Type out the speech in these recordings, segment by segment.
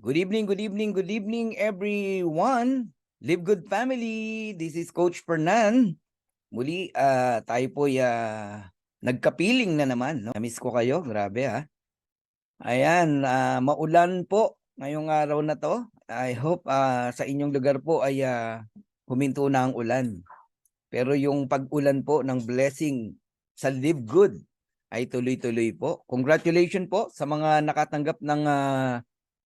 Good evening, good evening, good evening, everyone. Live Good Family. This is Coach Fernan. Muli, tayo po nagkapiling na naman. No? Namiss ko kayo. Grabe ha. Ayan, maulan po ngayong araw na to. I hope sa inyong lugar po ay huminto na ang ulan. Pero yung pag-ulan po ng blessing sa Live Good ay tuloy-tuloy po. Congratulations po sa mga nakatanggap ng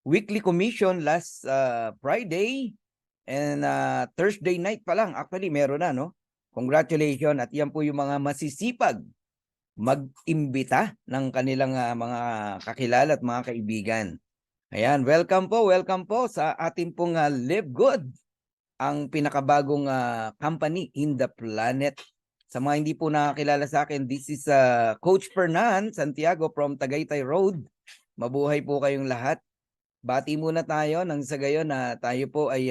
weekly commission last Friday and Thursday night pa lang. Actually, meron na, no? Congratulations. At yan po yung mga masisipag mag-imbita ng kanilang mga kakilala at mga kaibigan. Ayan, welcome po sa ating pong Live Good, ang pinakabagong company in the planet. Sa mga hindi po nakakilala sa akin, this is Coach Fernan Santiago from Tagaytay Road. Mabuhay po kayong lahat. Bati muna tayo nang sa gayon na tayo po ay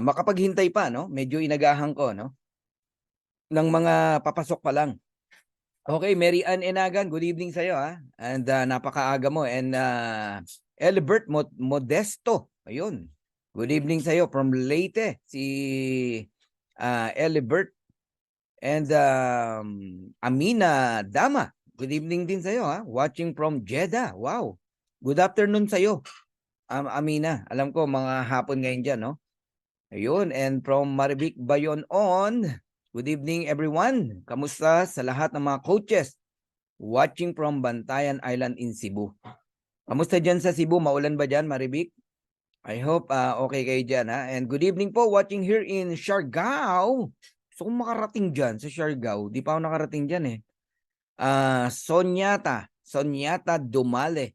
makapaghintay pa, no? Medyo inagahan ko, no? Ng mga papasok pa lang. Okay, Mary Ann Enagan, good evening sa iyo ha. And napakaaga mo. And Elbert Modesto, ayun. Good evening sa iyo from Leyte, si Elbert. And Amina Dama, good evening din sa iyo ha. Watching from Jeddah. Wow. Good afternoon sa iyo. Amina, alam ko mga hapon ngayon dyan, no? Ayun, and from Marivic Bayon on, good evening everyone. Kamusta sa lahat ng mga coaches watching from Bantayan Island in Cebu? Kamusta dyan sa Cebu? Maulan ba dyan, Marivic? I hope okay kayo dyan, ha? And good evening po watching here in Siargao. So kung makarating dyan sa Siargao, di pa ako nakarating dyan eh. Sonyata Dumale.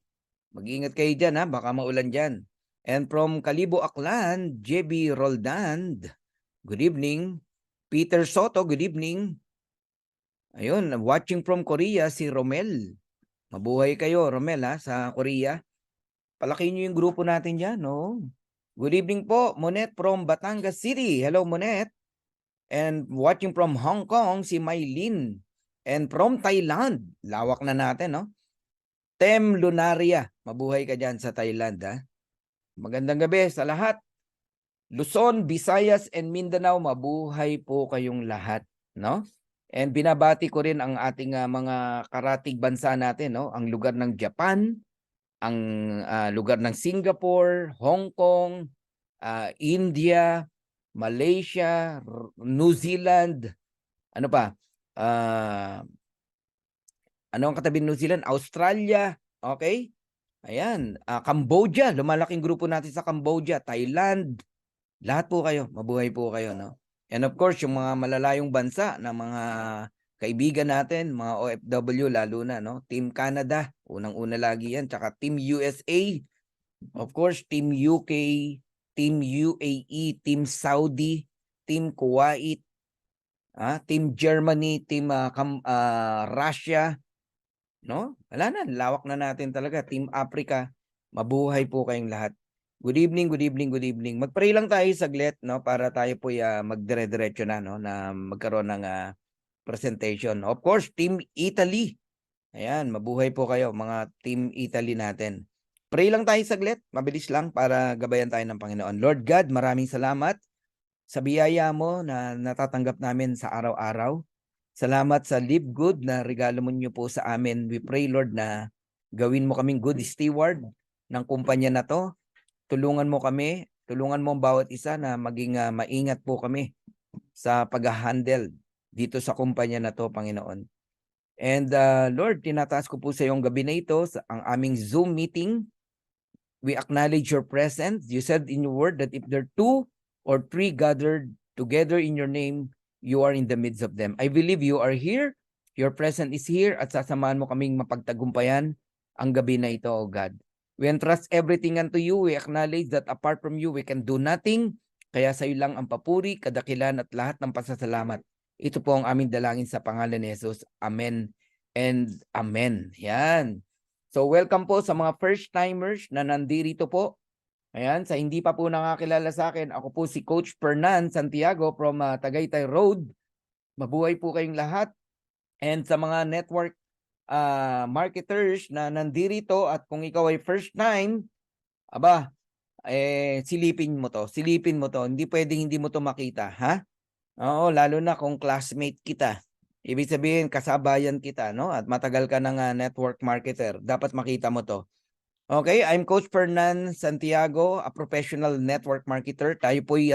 Mag-ingat kayo dyan ha, baka maulan dyan. And from Kalibo Aklan, JB Roldan, good evening. Peter Soto, good evening. Ayun, watching from Korea, si Romel. Mabuhay kayo, Romel ha, sa Korea. Palaki nyo yung grupo natin dyan, no? Good evening po, Monet from Batangas City. Hello, Monet. And watching from Hong Kong, si Maylin. And from Thailand, lawak na natin, no? Tem Lunaria, mabuhay ka dyan sa Thailand, ha? Magandang gabi sa lahat. Luzon, Visayas, and Mindanao, mabuhay po kayong lahat, no? And binabati ko rin ang ating mga karatig bansa natin, no? Ang lugar ng Japan, ang lugar ng Singapore, Hong Kong, India, Malaysia, New Zealand, ano pa? Ano ang katabi ng New Zealand? Australia, okay? Ayan, Cambodia, lumalaking grupo natin sa Cambodia, Thailand, lahat po kayo, mabuhay po kayo, no? And of course, yung mga malalayong bansa na mga kaibigan natin, mga OFW lalo na, no? Team Canada, unang-una lagi yan, tsaka Team USA, of course, Team UK, Team UAE, Team Saudi, Team Kuwait, Team Germany, Team Russia, no? Wala na, lawak na natin talaga. Team Africa, mabuhay po kayong lahat. Good evening, good evening, good evening. Mag-pray lang tayo saglit, no? Para tayo po magdire-diretso na, no? Na magkaroon ng presentation. Of course, Team Italy. Ayan, mabuhay po kayo, mga Team Italy natin. Pray lang tayo saglit, mabilis lang para gabayan tayo ng Panginoon. Lord God, maraming salamat sa biyaya mo na natatanggap namin sa araw-araw. Salamat sa Live Good na regalo mo niyo po sa amin. We pray, Lord, na gawin mo kaming good steward ng kumpanya na to. Tulungan mo kami, tulungan mo ang bawat isa na maging maingat po kami sa pag-handle dito sa kumpanya na to, Panginoon. And Lord, tinataas ko po sa iyong gabi na ito, ang aming Zoom meeting. We acknowledge your presence. You said in your word that if there are 2 or 3 gathered together in your name, you are in the midst of them. I believe you are here. Your presence is here at sasamahan mo kaming mapagtagumpayan ang gabi na ito, O God. We entrust everything unto you. We acknowledge that apart from you, we can do nothing. Kaya sa iyo lang ang papuri, kadakilan at lahat ng pasasalamat. Ito po ang aming dalangin sa pangalan ni Jesus. Amen and amen. Yan. So welcome po sa mga first-timers na nandirito po. Ayan, sa hindi pa po nakakilala sa akin, ako po si Coach Fernan Santiago from Tagaytay Road. Mabuhay po kayong lahat. And sa mga network marketers na nandirito at kung ikaw ay first time, aba, silipin mo to. Silipin mo to. Hindi pwedeng hindi mo to makita, ha? Oo, lalo na kung classmate kita. Ibig sabihin, kasabayan kita, no? At matagal ka ng network marketer. Dapat makita mo to. Okay, I'm Coach Fernan Santiago, a professional network marketer. Tayo po'y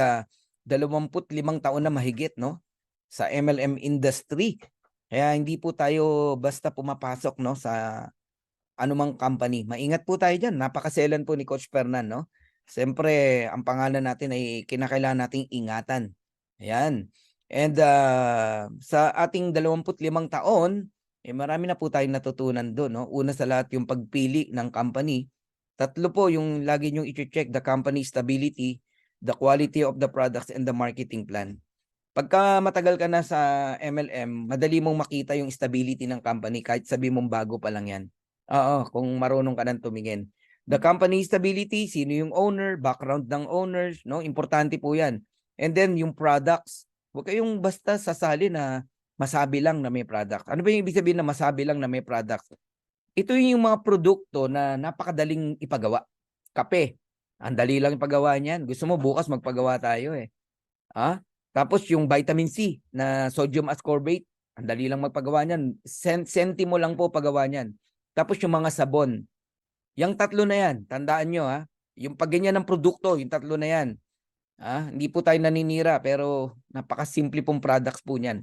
25 taon na mahigit, no? Sa MLM industry. Kaya hindi po tayo basta pumapasok, no, sa anumang company. Maingat po tayo dyan. Napakaselan po ni Coach Fernan, no? Siyempre, ang pangalan natin ay kinakailangan nating ingatan. Ayan. And sa ating 25 taon, marami na po tayong natutunan doon, no? Una sa lahat yung pagpili ng company. Tatlo po yung lagi nyong i-check: the company stability, the quality of the products, and the marketing plan. Pagka matagal ka na sa MLM, madali mong makita yung stability ng company kahit sabi mong bago pa lang yan. Oo, kung marunong ka nang tumingin. The company stability, sino yung owner, background ng owners, no? Importante po yan. And then yung products, huwag kayong basta sasali na masabi lang na may product. Ano ba yung ibig sabihin na masabi lang na may product? Ito yung mga produkto na napakadaling ipagawa. Kape, ang dali lang ipagawa niyan. Gusto mo bukas magpagawa tayo eh. Tapos yung vitamin C na sodium ascorbate, ang dali lang magpagawa niyan. Sentimo lang po pagawa niyan. Tapos yung mga sabon. Yung tatlo na yan, tandaan nyo yung pagganyan ng produkto, yung tatlo na yan. Hindi po tayo naninira pero napakasimple pong products po niyan.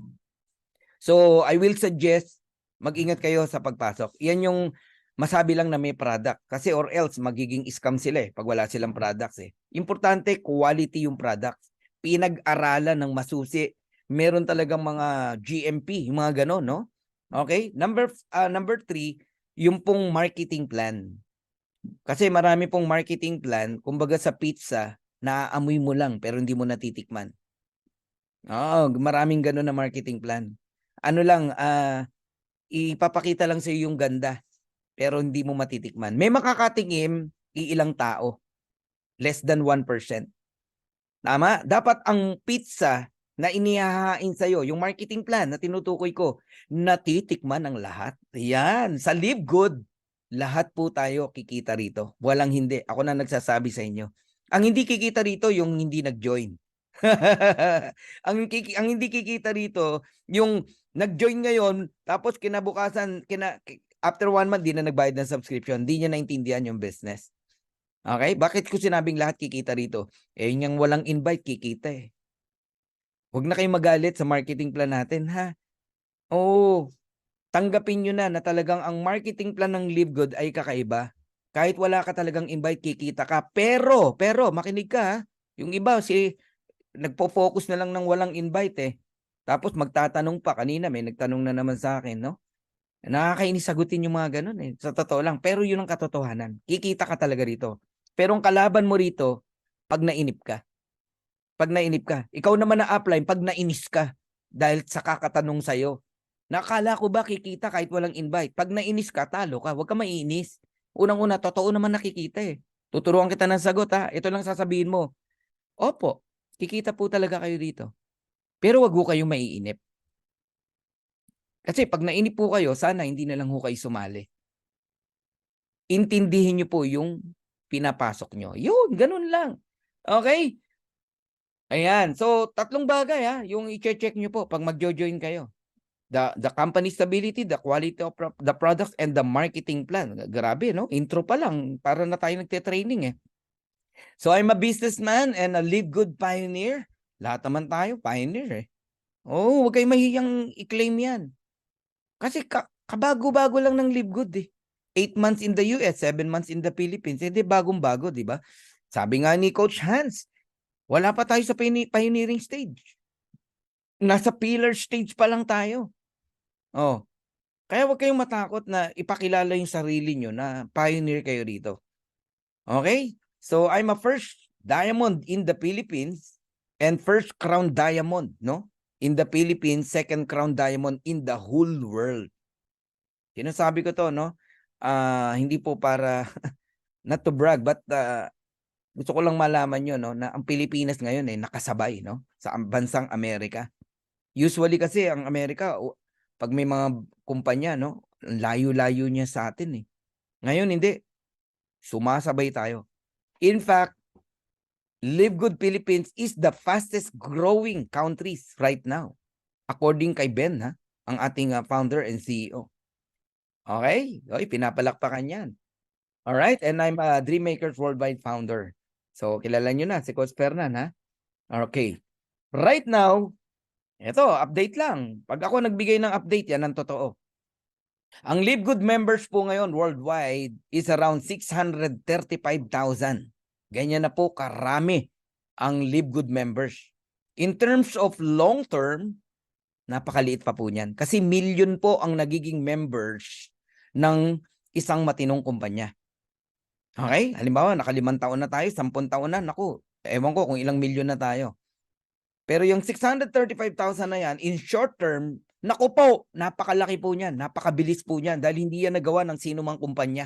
So, I will suggest mag-ingat kayo sa pagpasok. Yan yung masabi lang na may product. Kasi or else magiging scam sila pag wala silang products Importante, quality yung products. Pinag-aralan ng masusi. Meron talagang mga GMP, yung mga gano'n, no? Okay? Number 3, yung pong marketing plan. Kasi marami pong marketing plan, kumbaga sa pizza, naaamoy mo lang pero hindi mo natitikman. Maraming gano'n na marketing plan. Ano lang, ipapakita lang sa iyo yung ganda pero hindi mo matitikman. May makakatingin, iilang tao. Less than 1%. Tama? Dapat ang pizza na inihahain sa iyo, yung marketing plan na tinutukoy ko, natitikman ng lahat. Yan, sa Live Good, lahat po tayo kikita rito. Walang hindi. Ako na nagsasabi sa inyo. Ang hindi kikita rito, yung hindi nag-join. ang hindi kikita rito, yung nag-join ngayon, tapos kinabukasan, after 1 month, di na nagbayad ng subscription. Di niya naintindihan yung business. Okay? Bakit ko sinabing lahat kikita rito? Yung walang invite, kikita Huwag na kayong magalit sa marketing plan natin, ha? Oo. Tanggapin nyo na talagang ang marketing plan ng Live Good ay kakaiba. Kahit wala ka talagang invite, kikita ka. Pero, makinig ka, ha? Yung iba, nagpo-focus na lang ng walang invite Tapos magtatanong pa. Kanina may nagtanong na naman sa akin, no? Nakakainis sagutin yung mga ganun Sa totoo lang. Pero yun ang katotohanan. Kikita ka talaga rito. Pero ang kalaban mo rito, pag nainip ka. Pag nainip ka. Ikaw naman na-apply pag nainis ka. Dahil sa kakatanong sa'yo. Nakala ko ba kikita kahit walang invite? Pag nainis ka, talo ka. Huwag ka maiinis. Unang-una, totoo naman nakikita Tuturuan kita ng sagot Ito lang sasabihin mo. Opo, kikita po talaga kayo dito. Pero wag ho kayong maiinip. Kasi pag nainip po kayo, sana hindi na lang ho kayo sumali. Intindihin nyo po yung pinapasok nyo. Yun, ganun lang. Okay? Ayan. So, 3 bagay yung i-check nyo po pag mag-join kayo. The company stability, the quality of the products, and the marketing plan. Grabe, no? Intro pa lang. Para na tayo nagte-training So, I'm a businessman and a Live Good pioneer. Lahat naman tayo, pioneer huwag kayong mahiyang i-claim yan. Kasi kabago-bago lang ng Live Good 8 months in the US, 7 months in the Philippines. Hindi bagong-bago, di ba? Sabi nga ni Coach Hans, wala pa tayo sa pioneering stage. Nasa pillar stage pa lang tayo. Kaya huwag kayong matakot na ipakilala yung sarili nyo na pioneer kayo dito. Okay? So, I'm a first diamond in the Philippines and first crown diamond, no? In the Philippines, second crown diamond in the whole world. Sinasabi ko to, no? Hindi po para not to brag, but gusto ko lang malaman nyo, no, na ang Pilipinas ngayon nakasabay, no, sa bansang Amerika. Usually kasi ang Amerika, pag may mga kumpanya, no, layo-layo niya sa atin eh. Ngayon hindi. Sumasabay tayo. In fact, Live Good Philippines is the fastest growing countries right now. According kay Ben, ang ating founder and CEO. Okay? Oy, pinapalakpakan yan. Alright? And I'm a Dream Makers Worldwide founder. So, kilala nyo na si Coach Fernan, ha? Okay. Right now, ito, update lang. Pag ako nagbigay ng update, yan ang totoo. Ang Live Good members po ngayon worldwide is around 635,000. Ganyan na po karami ang Live Good members. In terms of long term, napakaliit pa po niyan. Kasi million po ang nagiging members ng isang matinong kumpanya. Okay? Halimbawa, naka 5 taon na tayo, 10 taon na, naku, ewan ko kung ilang milyon na tayo. Pero yung 635,000 na yan, in short term, naku po, napakalaki po niyan, napakabilis po niyan dahil hindi yan nagawa ng sino mang kumpanya.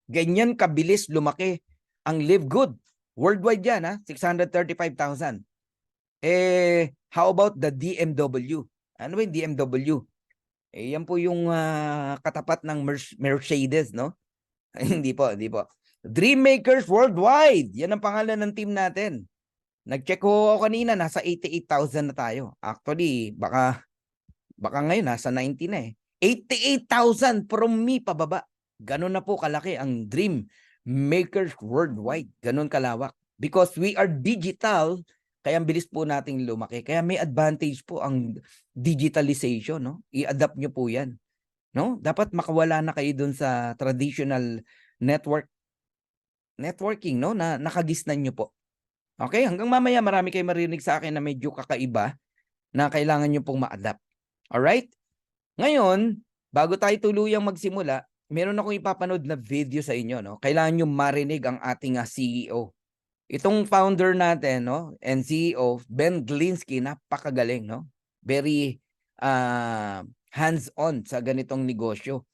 Ganyan kabilis lumaki ang Live Good. Worldwide yan, 635,000. How about the DMW? Ano ba yung DMW? Yan po yung katapat ng Mercedes, no? Hindi po, hindi po. Dream Makers Worldwide. Yan ang pangalan ng team natin. Nag-check ko kanina, nasa 88,000 na tayo. Actually, baka ngayon nasa 90 na eh. 88,000 from me pababa. Ganun na po kalaki ang Dream Makers Worldwide. Ganun kalawak. Because we are digital, kaya ang bilis po nating lumaki. Kaya may advantage po ang digitalization, no? I-adapt nyo po yan. No? Dapat makawala na kayo dun sa traditional networking, no? Na nakagisnan nyo po. Okay? Hanggang mamaya marami kayo marinig sa akin na medyo kakaiba na kailangan nyo pong ma-adapt. Alright? Ngayon, bago tayo tuluyang magsimula, meron akong ipapanood na video sa inyo, no? Kailangan nyo marinig ang ating CEO. Itong founder natin, no, and CEO, Ben Glinsky, napakagaling, no? Very hands-on sa ganitong negosyo.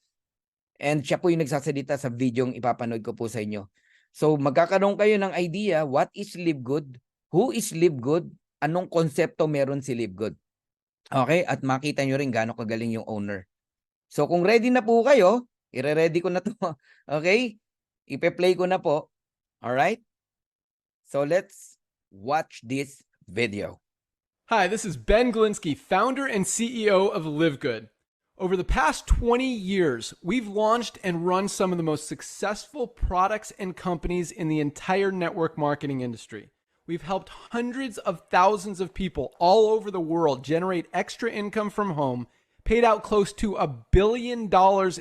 And siya po yung nagsasalita sa video yung ipapanood ko po sa inyo. So, magkakaroon kayo ng idea, what is Live Good? Who is Live Good? Anong konsepto meron si Live Good? Okay? At makita nyo rin gaano kagaling yung owner. So, kung ready na po kayo, ire-ready ko na to. Okay? Ipe-play ko na po. Alright? So, let's watch this video. Hi, this is Ben Glinsky, founder and CEO of Live Good. Over the past 20 years, we've launched and run some of the most successful products and companies in the entire network marketing industry. We've helped hundreds of thousands of people all over the world generate extra income from home, paid out close to $1 billion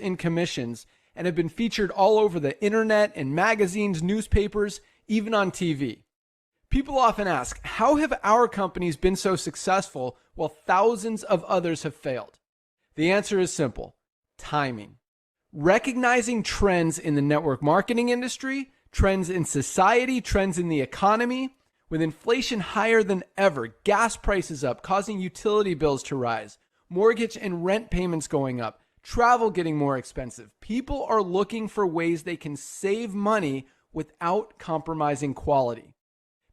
in commissions, and have been featured all over the internet and magazines, newspapers, even on TV. People often ask, how have our companies been so successful while thousands of others have failed? The answer is simple: timing. Recognizing trends in the network marketing industry, trends in society, trends in the economy. With inflation higher than ever, gas prices up, causing utility bills to rise, mortgage and rent payments going up, travel getting more expensive, people are looking for ways they can save money without compromising quality.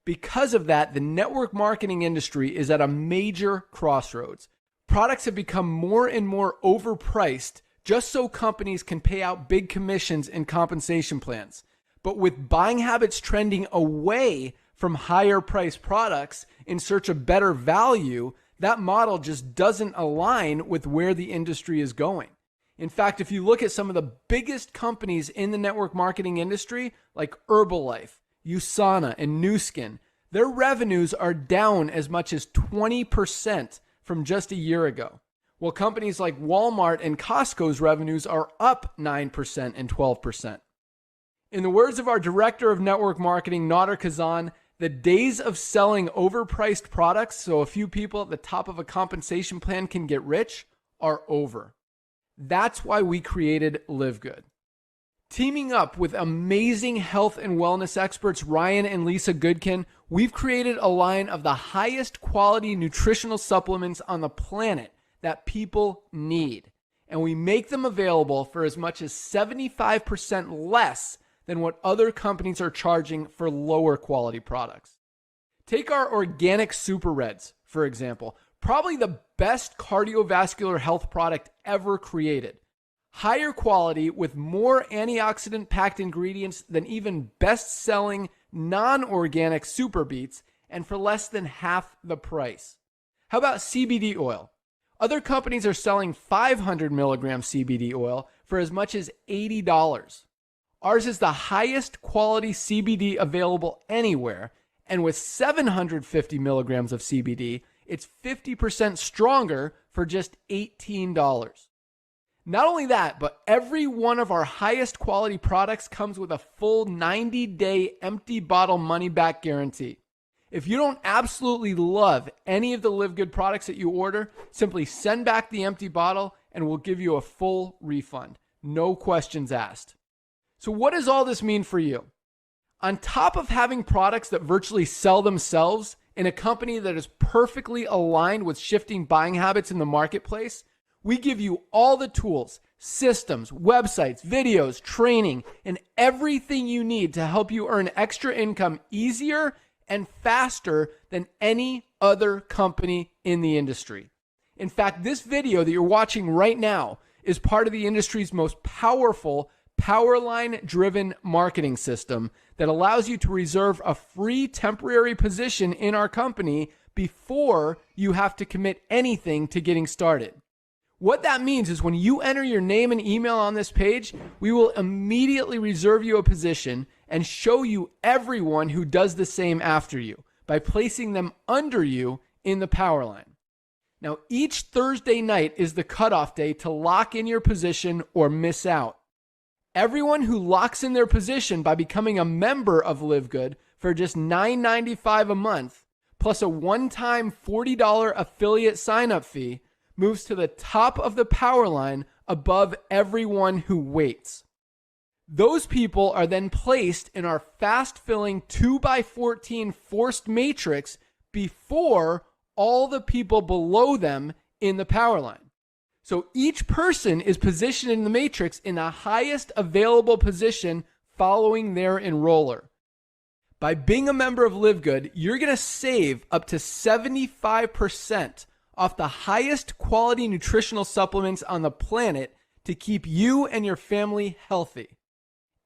Because of that, the network marketing industry is at a major crossroads. Products have become more and more overpriced just so companies can pay out big commissions and compensation plans. But with buying habits trending away from higher priced products in search of better value, that model just doesn't align with where the industry is going. In fact, if you look at some of the biggest companies in the network marketing industry, like Herbalife, USANA, and Nu Skin, their revenues are down as much as 20% from just a year ago, while companies like Walmart and Costco's revenues are up 9% and 12%. In the words of our director of network marketing, Nader Kazan, the days of selling overpriced products so a few people at the top of a compensation plan can get rich are over. That's why we created Live Good. Teaming up with amazing health and wellness experts Ryan and Lisa Goodkin, we've created a line of the highest quality nutritional supplements on the planet that people need. And we make them available for as much as 75% less than what other companies are charging for lower quality products. Take our organic Super Reds, for example, probably the best cardiovascular health product ever created. Higher quality with more antioxidant packed ingredients than even best selling non organic super beets, and for less than half the price. How about CBD oil? Other companies are selling 500 milligram CBD oil for as much as $80. Ours is the highest quality CBD available anywhere, and with 750 milligrams of CBD, it's 50% stronger for just $18. Not only that, but every one of our highest quality products comes with a full 90-day empty bottle money-back guarantee. If you don't absolutely love any of the Live Good products that you order, simply send back the empty bottle and we'll give you a full refund. No questions asked. So what does all this mean for you? On top of having products that virtually sell themselves in a company that is perfectly aligned with shifting buying habits in the marketplace, we give you all the tools, systems, websites, videos, training, and everything you need to help you earn extra income easier and faster than any other company in the industry. In fact, this video that you're watching right now is part of the industry's most powerful Powerline-driven marketing system that allows you to reserve a free temporary position in our company before you have to commit anything to getting started. What that means is when you enter your name and email on this page, we will immediately reserve you a position and show you everyone who does the same after you by placing them under you in the Powerline. Now, each Thursday night is the cutoff day to lock in your position or miss out. Everyone who locks in their position by becoming a member of Live Good for just $9.95 a month, plus a one-time $40 affiliate sign-up fee, moves to the top of the Powerline above everyone who waits. Those people are then placed in our fast-filling 2x14 forced matrix before all the people below them in the Powerline. So each person is positioned in the matrix in the highest available position following their enroller. By being a member of Live Good, you're going to save up to 75% off the highest quality nutritional supplements on the planet to keep you and your family healthy.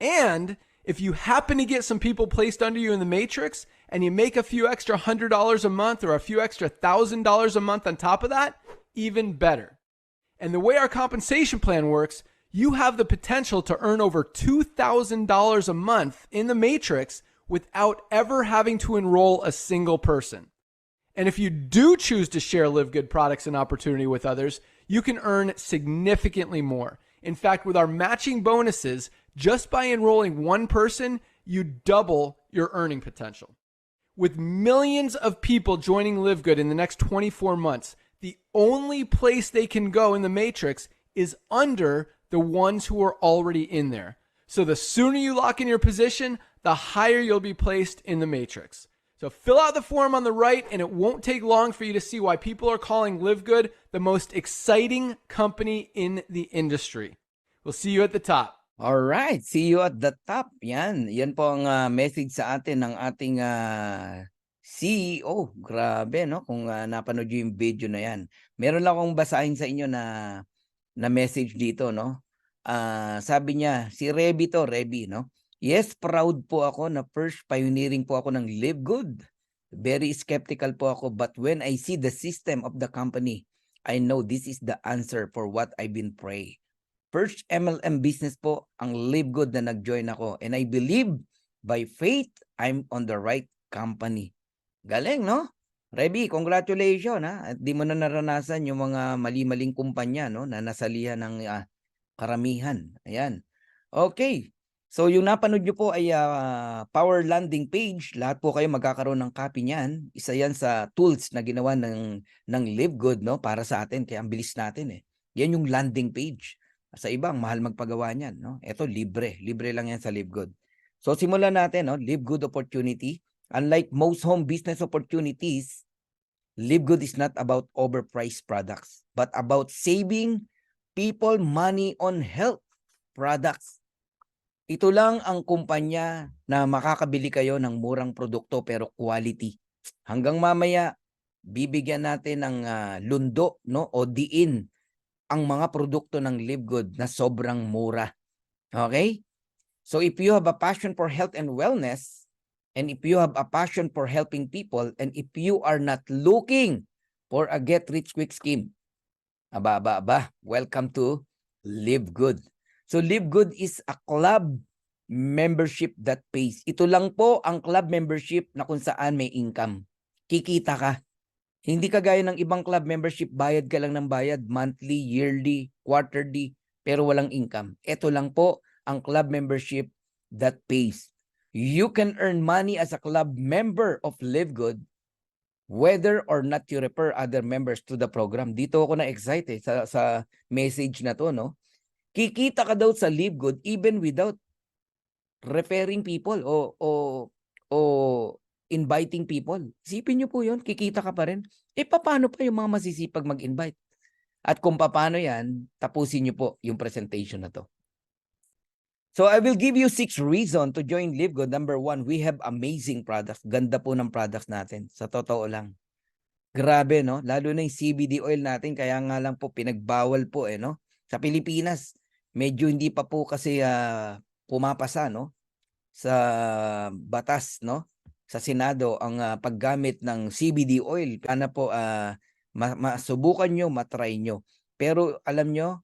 And if you happen to get some people placed under you in the matrix and you make a few extra $100 a month or a few extra $1,000 a month on top of that, even better. And the way our compensation plan works, you have the potential to earn over $2,000 a month in the matrix without ever having to enroll a single person. And if you do choose to share Live Good products and opportunity with others, you can earn significantly more. In fact, with our matching bonuses, just by enrolling one person, you double your earning potential. With millions of people joining Live Good in the next 24 months, the only place they can go in the matrix is under the ones who are already in there. So the sooner you lock in your position, the higher you'll be placed in the matrix. So fill out the form on the right, and it won't take long for you to see why people are calling Live Good the most exciting company in the industry. We'll see you at the top. All right, see you at the top. Yan po ang message sa atin ng ating CEO. Grabe, no? Kung napanood niyo yung video na yan. Meron lang akong basahin sa inyo na message dito, no? Sabi niya, si Reby, no? Yes, proud po ako na first pioneering po ako ng Live Good. Very skeptical po ako, but when I see the system of the company, I know this is the answer for what I've been praying. First MLM business po ang Live Good na nag-join ako, and I believe by faith I'm on the right company. Galing, no? Reby, congratulations, ha? At di mo na naranasan yung mga mali-maling kumpanya, no, na nasalihan ng karamihan. Ayan. Okay. So yung napanood nyo po ay Power Landing Page. Lahat po kayo magkakaroon ng copy niyan. Isa yan sa tools na ginawa ng Live Good, no, para sa atin. Kaya ang bilis natin eh. Yan yung landing page. Sa ibang mahal magpagawa niyan, no? Ito libre. Libre lang yan sa Live Good. So simulan natin, no? Live Good opportunity. Unlike most home business opportunities, Live Good is not about overpriced products, but about saving people money on health products. Ito lang ang kumpanya na makakabili kayo ng murang produkto pero quality. Hanggang mamaya, bibigyan natin ng lundo, no, o diin ang mga produkto ng Live Good na sobrang mura. Okay? So if you have a passion for health and wellness, and if you have a passion for helping people, and if you are not looking for a get-rich-quick scheme, welcome to Live Good. So Live Good is a club membership that pays. Ito lang po ang club membership na kung saan may income. Kikita ka. Hindi kagaya ng ibang club membership, bayad ka lang ng bayad, monthly, yearly, quarterly, pero walang income. Ito lang po ang club membership that pays. You can earn money as a club member of Live Good whether or not you refer other members to the program. Dito ako na-excite sa message na to, no? Kikita ka daw sa Live Good even without referring people o inviting people. Isipin nyo po yun, kikita ka pa rin. Paano pa yung mga masisipag mag-invite? At kung paano yan, tapusin nyo po yung presentation na to. So I will give you 6 reasons to join Live Good. Number 1, we have amazing products. Ganda po ng products natin. Sa totoo lang. Grabe, no? Lalo na yung CBD oil natin, kaya nga lang po pinagbawal po, no? Sa Pilipinas, medyo hindi pa po kasi pumapasa, no? Sa batas, no? Sa Senado ang paggamit ng CBD oil. Sana po masubukan nyo, matry nyo. Pero alam nyo,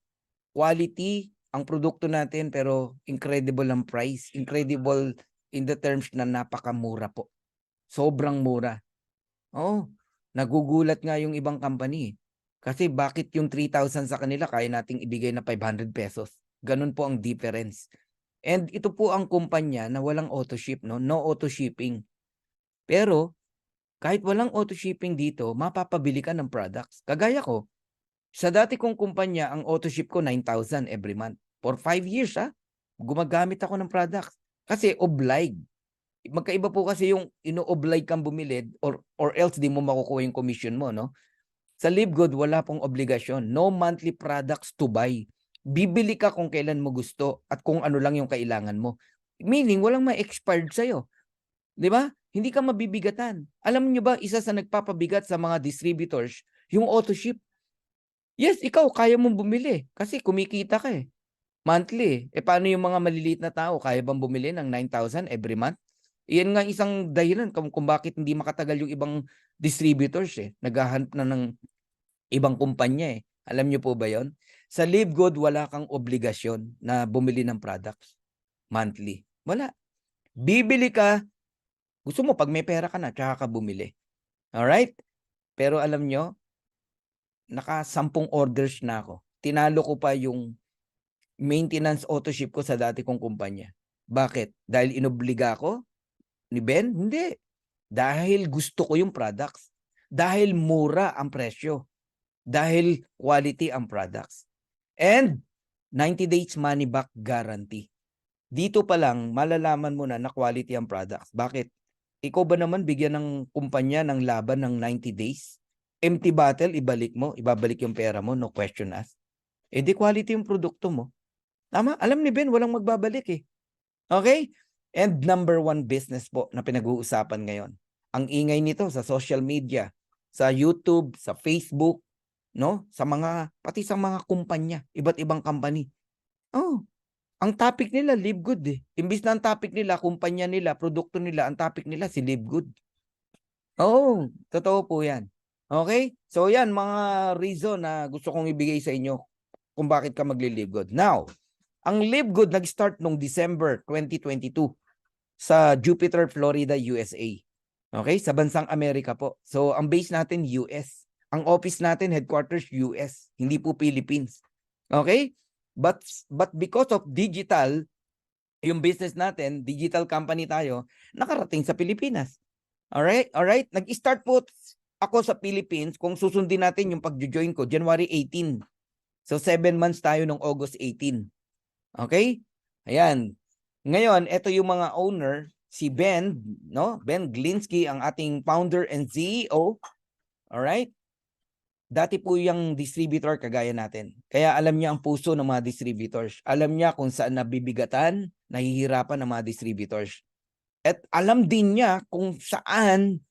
quality ang produkto natin pero incredible ang price. Incredible in the terms na napakamura po. Sobrang mura. Oh, nagugulat nga yung ibang company. Kasi bakit yung 3,000 sa kanila kaya nating ibigay na 500 pesos? Ganun po ang difference. And ito po ang kumpanya na walang auto ship, no? No auto shipping. Pero kahit walang auto shipping dito, mapapabili ka ng products. Kagaya ko, sa dati kong kumpanya, ang auto ship ko 9,000 every month. For 5 years, gumagamit ako ng products. Kasi obliged. Magkaiba po kasi yung ino-oblige kang bumili or else di mo makukuha yung commission mo, no? Sa Live Good, wala pong obligasyon. No monthly products to buy. Bibili ka kung kailan mo gusto at kung ano lang yung kailangan mo. Meaning, walang ma-expired sa'yo. Di ba? Hindi ka mabibigatan. Alam niyo ba, isa sa nagpapabigat sa mga distributors, yung auto ship. Yes, ikaw, kaya mong bumili kasi kumikita ka eh. Monthly. Paano yung mga maliliit na tao? Kaya bang bumili ng 9,000 every month? Iyan nga isang dahilan kung bakit hindi makatagal yung ibang distributors eh. Naghahanap na ng ibang kumpanya eh. Alam niyo po ba yon? Sa Live Good, wala kang obligasyon na bumili ng products monthly. Wala. Bibili ka, gusto mo pag may pera ka na, tsaka ka bumili. Alright? Pero alam nyo, naka-10 orders na ako. Tinalo ko pa yung maintenance auto ship ko sa dati kong kumpanya. Bakit? Dahil inobliga ako ni Ben? Hindi. Dahil gusto ko yung products. Dahil mura ang presyo. Dahil quality ang products. And 90 days money back guarantee. Dito pa lang, malalaman mo na quality ang products. Bakit? Ikaw ba naman bigyan ng kumpanya ng laban ng 90 days? Empty bottle, ibabalik yung pera mo, no question asked. Di quality yung produkto mo. Tama? Alam ni Ben, walang magbabalik eh. Okay? And number 1 business po na pinag-uusapan ngayon. Ang ingay nito sa social media, sa YouTube, sa Facebook, no? Pati sa mga kumpanya, iba't ibang company. Oh, ang topic nila, Live Good eh. Imbis na ang topic nila, kumpanya nila, produkto nila, ang topic nila, si Live Good. Oo, totoo po yan. Okay? So yan, mga reason na gusto kong ibigay sa inyo kung bakit ka magli-Live Good. Now, ang Live Good nag-start noong December 2022 sa Jupiter, Florida, USA. Okay? Sa bansang Amerika po. So, ang base natin, US. Ang office natin, headquarters, US. Hindi po Philippines. Okay? But because of digital, yung business natin, digital company tayo, nakarating sa Pilipinas. Alright? Alright? Nag-start po ako sa Philippines. Kung susundin natin yung pag-join ko, January 18. So, 7 months tayo noong August 18. Okay? Ayan. Ngayon, ito yung mga owner, si Ben, no? Ben Glinsky, ang ating founder and CEO. Alright? Dati po yung distributor kagaya natin. Kaya alam niya ang puso ng mga distributors. Alam niya kung saan nabibigatan, nahihirapan ng mga distributors. At alam din niya kung saan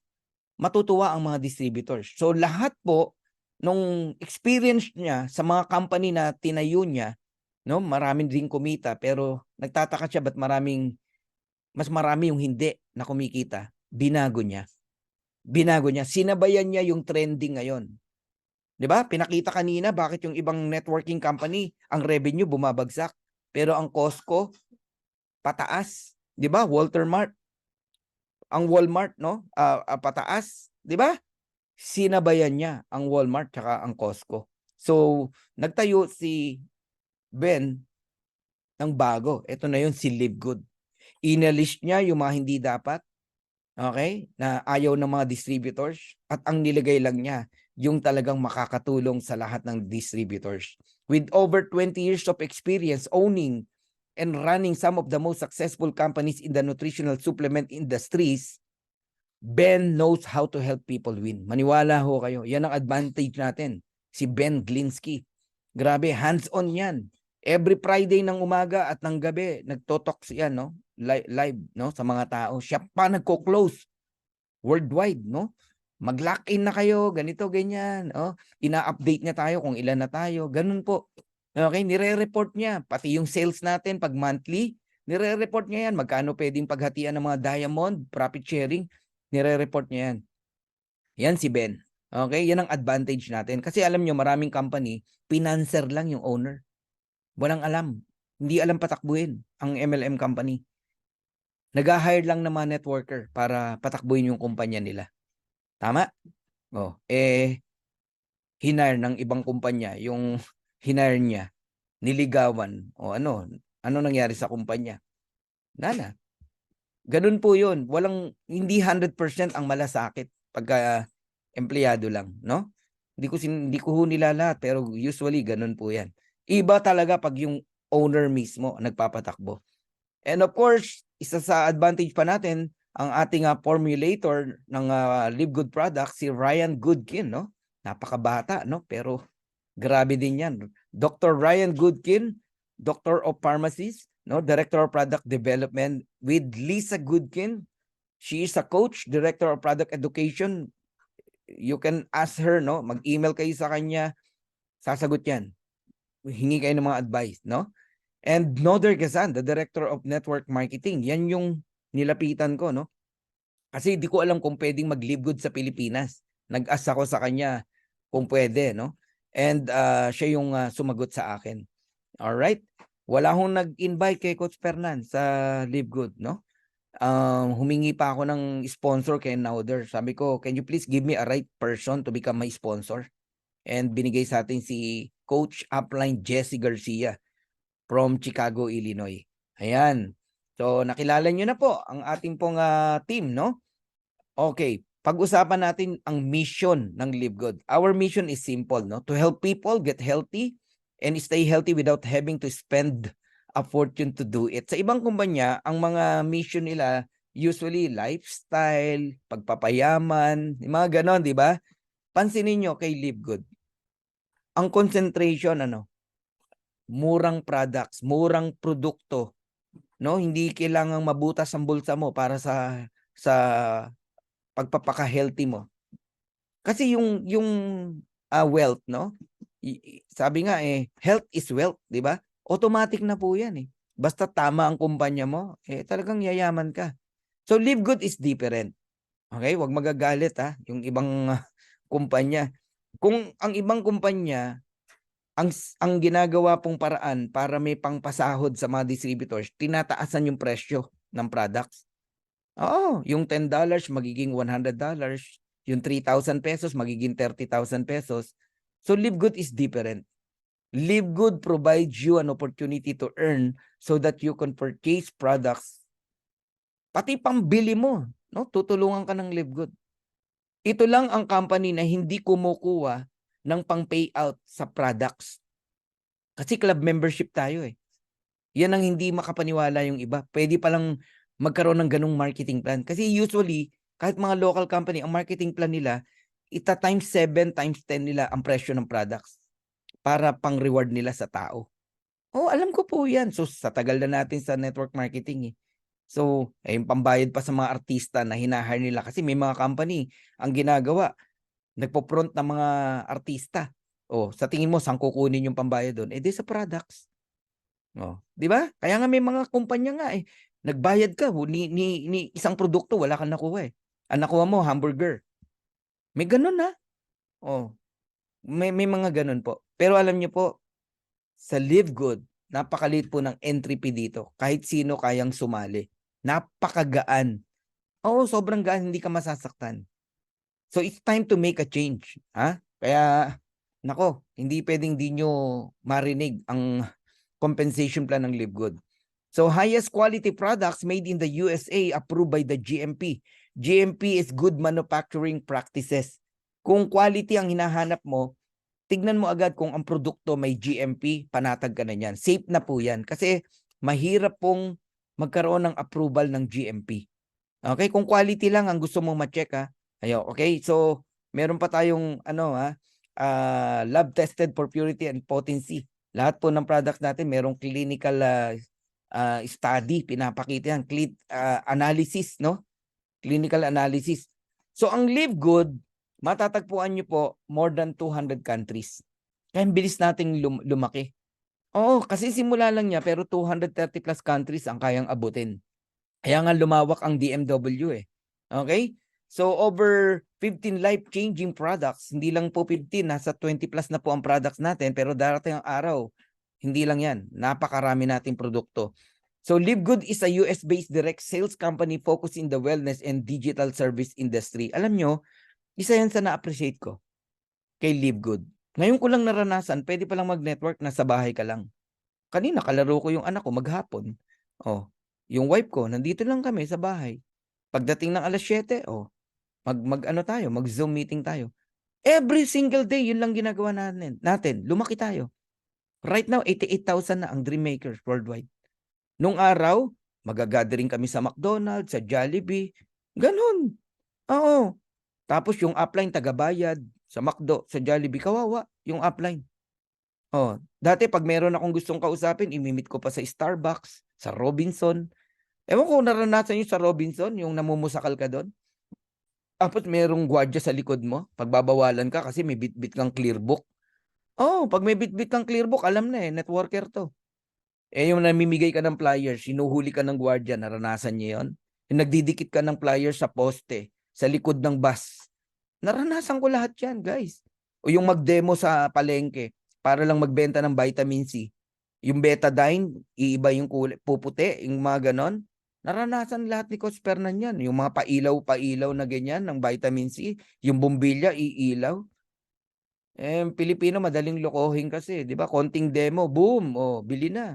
matutuwa ang mga distributors. So lahat po nung experience niya sa mga company na tinayo niya, no, maraming din kumita pero nagtataka siya ba't mas marami yung hindi na kumikita. Binago niya. Sinabayan niya yung trending ngayon. 'Di ba? Pinakita kanina bakit yung ibang networking company ang revenue bumabagsak pero ang Costco pataas, 'di ba? Walmart, no? Pataas, 'di ba? Sinabayan niya ang Walmart tsaka ang Costco. So, nagtayo si Ben ng bago. Ito na yun, si Live Good. Inalist niya yung mga hindi dapat, okay, na ayaw ng mga distributors at ang nilagay lang niya yung talagang makakatulong sa lahat ng distributors. With over 20 years of experience owning and running some of the most successful companies in the nutritional supplement industries, Ben knows how to help people win. Maniwala ho kayo. Yan ang advantage natin. Si Ben Glinsky. Grabe, hands-on yan. Every Friday ng umaga at ng gabi, nagtotalks yan, no? Live, no? Sa mga tao. Siya pa nagko-close. Worldwide, no? Mag-lock-in na kayo, ganito, ganyan. Oh. Ina-update niya tayo kung ilan na tayo. Ganun po. Okay, nire-report niya. Pati yung sales natin pag monthly, nire-report niya yan. Magkano pwedeng paghatian ng mga diamond, profit sharing, nire-report niya yan. Yan si Ben. Okay, yan ang advantage natin. Kasi alam nyo, maraming company, financer lang yung owner. Walang alam. Hindi alam patakbuhin ang MLM company. Nag-hire lang ng mga networker para patakbuhin yung kumpanya nila. Tama? Oh, hinire ng ibang kumpanya, yung hinire niya, niligawan. O ano nangyari sa kumpanya? Nana. Ganun po yun. Hindi 100% ang malasakit pagka empleyado lang, no? Hindi ko nila lahat, pero usually ganun po yan. Iba talaga pag yung owner mismo nagpapatakbo. And of course, isa sa advantage pa natin, ang ating formulator ng Live Good product, si Ryan Goodkin, no? Napakabata, no? Pero grabe din yan. Dr. Ryan Goodkin, Doctor of Pharmacies, no? Director of Product Development with Lisa Goodkin. She is a coach, Director of Product Education. You can ask her, no? Mag-email kayo sa kanya, sasagot yan. Hingi kayo ng mga advice, no? And Noder Gazan, the Director of Network Marketing. Yan yung nilapitan ko, no? Kasi di ko alam kung pwedeng mag-live good sa Pilipinas. Nag-ask ako sa kanya kung pwede, no? And siya yung sumagot sa akin. Alright? Wala akong nag-invite kay Coach Fernan sa Live Good, no? Humingi pa ako ng sponsor kay Noder. Sabi ko, can you please give me a right person to become my sponsor? And binigay sa atin si Coach Upline Jesse Garcia from Chicago, Illinois. Ayan. So, nakilala nyo na po ang ating pong team, no? Okay. Pag-usapan natin ang mission ng Live Good. Our mission is simple, no? To help people get healthy and stay healthy without having to spend a fortune to do it. Sa ibang kumpanya, ang mga mission nila usually lifestyle, pagpapayaman, yung mga ganon, di ba? Pansinin nyo kay Live Good. Ang concentration, murang products, murang produkto, no? Hindi kailangang mabutas ang bulsa mo para sa pagpapaka-healthy mo. Kasi yung wealth, no? Sabi nga health is wealth, 'di ba? Automatic na po 'yan . Basta tama ang kumpanya mo, talagang yayaman ka. So Live Good is different. Okay? Huwag magagalit yung ibang kumpanya. Kung ang ibang kumpanya ang ginagawa pong paraan para may pangpasahod sa mga distributors, tinataasan yung presyo ng products. Oo, yung $10 magiging $100, yung 3,000 pesos magiging 30,000 pesos. So Live Good is different. Live Good provides you an opportunity to earn so that you can purchase products. Pati pambili mo, no? Tutulungan ka ng Live Good. Ito lang ang company na hindi kumukuha ng pang-payout sa products. Kasi club membership tayo . Yan ang hindi makapaniwala yung iba. Pwede palang magkaroon ng ganung marketing plan. Kasi usually, kahit mga local company, ang marketing plan nila, times 7, times 10 nila ang presyo ng products para pang-reward nila sa tao. Oh, alam ko po yan. So, sa tagal na natin sa network marketing . So, yung pambayad pa sa mga artista na hinahire nila kasi may mga company ang ginagawa. nagpo-front ng mga artista. Oh, sa tingin mo saan kukunin yung pambayad doon? Eh di sa products. Oh, 'di ba? Kaya nga may mga kumpanya nga eh. Nagbayad ka ni isang produkto wala kang nakuha eh. Ang nakuha mo hamburger. May ganun na. Oh, may mga ganun po. Pero alam niyo po, sa Live Good, napakaliit po ng entry fee dito. Kahit sino kayang sumali. Napakagaan. Oo, sobrang gaan, hindi ka masasaktan. So it's time to make a change, ha? Kaya nako, hindi pwedeng di nyo marinig ang compensation plan ng Live Good. So highest quality products made in the USA approved by the GMP. GMP is Good Manufacturing Practices. Kung quality ang hinahanap mo, tignan mo agad kung ang produkto may GMP, panatag ka na niyan. Safe na po yan kasi mahirap pong magkaroon ng approval ng GMP. Okay, kung quality lang ang gusto mong ma-check ha. Ayo, okay? So, meron pa tayong lab tested for purity and potency. Lahat po ng products natin merong clinical study, pinapakita yan, analysis, no? Clinical analysis. So, ang Live Good, matatagpuan nyo po more than 200 countries. Kaya bilis nating lumaki. Oo, kasi simula lang niya pero 230 plus countries ang kayang abutin. Kaya nga lumawak ang DMW eh. Okay? So over 15 life-changing products, hindi lang po 15, nasa 20 plus na po ang products natin, pero darating ang araw, hindi lang yan. Napakarami nating produkto. So Live Good is a US-based direct sales company focused in the wellness and digital service industry. Alam nyo, isa yan sa na-appreciate ko kay Live Good. Ngayon ko lang naranasan, pwede palang mag-network na sa bahay ka lang. Kanina, kalaro ko yung anak ko maghapon. Oh, yung wife ko, nandito lang kami sa bahay. Pagdating ng alas 7, mag-Zoom meeting tayo. Every single day, yun lang ginagawa natin. Lumaki tayo. Right now, 88,000 na ang Dream Makers worldwide. Nung araw, magagathering kami sa McDonald's, sa Jollibee. Ganun. Oo. Tapos yung upline, tagabayad. Sa McDo, sa Jollibee, kawawa yung upline. Oh, dati pag meron akong gustong kausapin, imimit ko pa sa Starbucks, sa Robinson. Ewan ko naranasan yung sa Robinson, yung namumusakal ka doon. Tapos merong gwardiya sa likod mo, pagbabawalan ka kasi may bitbit kang clearbook. Oh, pag may bitbit kang clearbook, alam na eh, networker to. Eh yung namimigay ka ng flyers, sinuhuli ka ng gwardiya, naranasan niyo yon? Yung nagdidikit ka ng flyers sa poste, sa likod ng bus. Naranasan ko lahat yan, guys. O yung mag-demo sa palengke para lang magbenta ng vitamin C. Yung betadine, iiba yung kulay, puputi, yung mga ganon. Naranasan lahat ni Coach Fernan yan. Yung mga pailaw-pailaw na ganyan ng vitamin C, yung bumbilya, iilaw. Eh, Pilipino, madaling lokohin kasi. Di ba? Konting demo, boom, oh, bili na.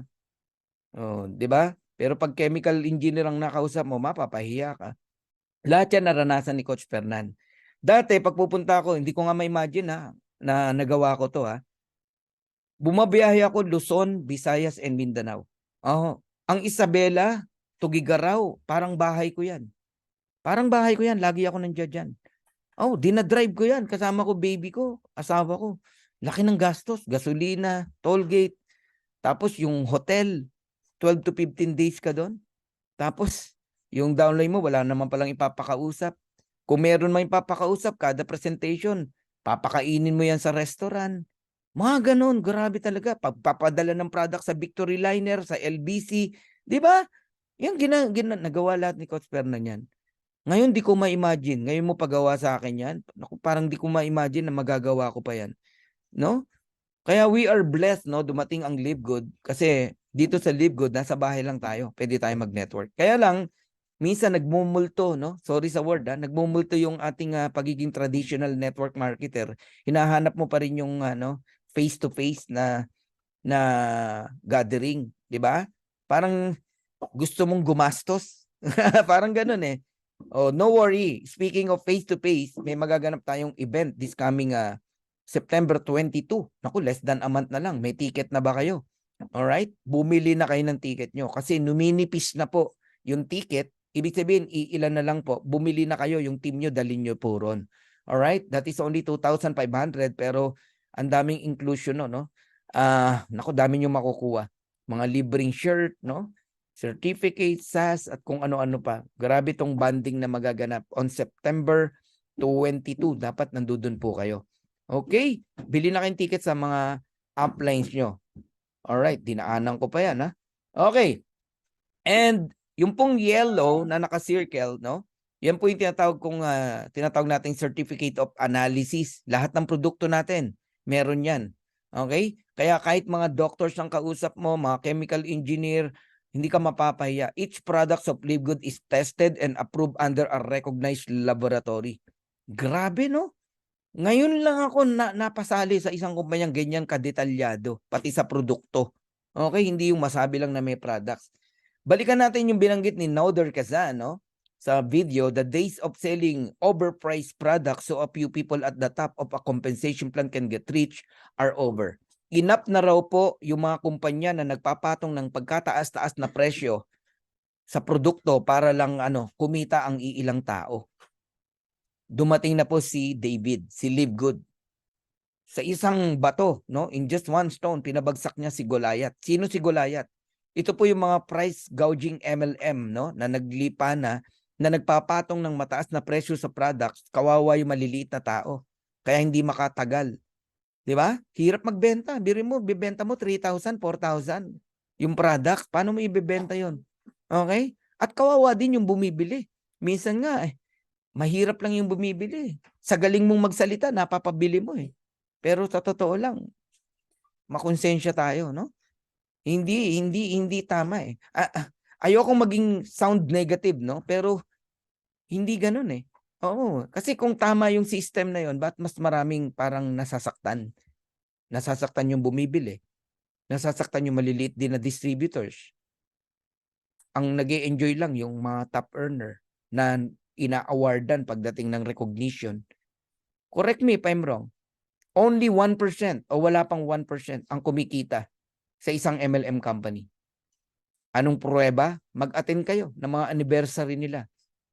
Oh, di ba? Pero pag chemical engineer ang nakausap mo, mapapahiya ka. Lahat yan naranasan ni Coach Fernan. Dati, pag pupunta ako, hindi ko nga ma-imagine na nagawa ko to Bumabiyahe ako Luzon, Visayas, and Mindanao. Oh, ang Isabela, Tugigaraw, parang bahay ko yan. Parang bahay ko yan, lagi ako nandiyan dyan. Oh, dinadrive ko yan, kasama ko baby ko, asawa ko. Laki ng gastos, gasolina, toll gate, tapos yung hotel, 12 to 15 days ka doon. Tapos, yung downline mo, wala naman palang ipapakausap. Kung meron man ipapakausap, kada presentation, papakainin mo yan sa restaurant. Mga ganun, grabe talaga. Pagpapadala ng product sa Victory Liner, sa LBC, di ba? Yan, nagawa lahat ni Coach Fernan yan. Ngayon, di ko ma-imagine. Ngayon mo pagawa sa akin yan. Naku, parang di ko ma-imagine na magagawa ko pa yan. No? Kaya we are blessed, no? Dumating ang Live Good. Kasi dito sa Live Good, nasa bahay lang tayo. Pwede tayo mag-network. Kaya lang, minsan nagmumulto, no? Sorry sa word, nagmumulto yung ating pagiging traditional network marketer. Hinahanap mo pa rin yung face-to-face na gathering, di ba? Parang gusto mong gumastos. Parang ganun eh. Oh, no worry. Speaking of face-to-face, may magaganap tayong event this coming September 22. Naku, less than a month na lang. May ticket na ba kayo? Alright? Bumili na kayo ng ticket nyo kasi numinipis na po yung ticket. Ibig sabihin, iilan na lang po. Bumili na kayo, yung team nyo, dalhin nyo po ron. Alright? That is only 2,500 pero ang daming inclusion, no? Naku, dami nyo makukuha. Mga libreng shirt, no? Certificate, SAS, at kung ano-ano pa. Grabe tong banding na magaganap on September 22. Dapat nandun po kayo. Okay? Bili na kayong ticket sa mga uplines nyo. Alright, dinaanan ko pa yan, ha? Okay. And yung pong yellow na naka-circle, no? Yan po yung tinatawag nating certificate of analysis. Lahat ng produkto natin, meron yan. Okay? Kaya kahit mga doctors ang kausap mo, mga chemical engineer, hindi ka mapapahiya. Each product of Live Good is tested and approved under a recognized laboratory. Grabe, no? Ngayon lang ako napasali sa isang kumpanyang ganyan kadetalyado, pati sa produkto. Okay, hindi yung masabi lang na may products. Balikan natin yung binanggit ni Nauder Kazan, no? Sa video, the days of selling overpriced products so a few people at the top of a compensation plan can get rich are over. Enough na raw po yung mga kumpanya na nagpapatong ng pagkataas-taas na presyo sa produkto para lang kumita ang iilang tao. Dumating na po si David, si Live Good. Sa isang bato, no, in just one stone, pinabagsak niya si Goliath. Sino si Goliath? Ito po yung mga price gouging MLM, no, na naglipa na nagpapatong ng mataas na presyo sa products, kawawa yung maliliit na tao. Kaya hindi makatagal. 'Di ba? Hirap magbenta. Biri mo, bibenta mo 3,000, 4,000 yung product. Paano mo ibebenta 'yon? Okay? At kawawa din yung bumibili. Minsan nga mahirap lang yung bumibili. Sa galing mong magsalita, napapabili mo eh. Pero sa totoo lang, makonsensya tayo, no? Hindi tama eh. Ayoko maging sound negative, no? Pero hindi ganoon eh. Oo, kasi kung tama yung system na yon, ba't mas maraming parang nasasaktan? Nasasaktan yung bumibili. Nasasaktan yung maliliit din na distributors. Ang nag-e-enjoy lang yung mga top earner na ina-awardan pagdating ng recognition. Correct me if I'm wrong. Only 1% o wala pang 1% ang kumikita sa isang MLM company. Anong pruweba? Mag-attend kayo ng mga anniversary nila,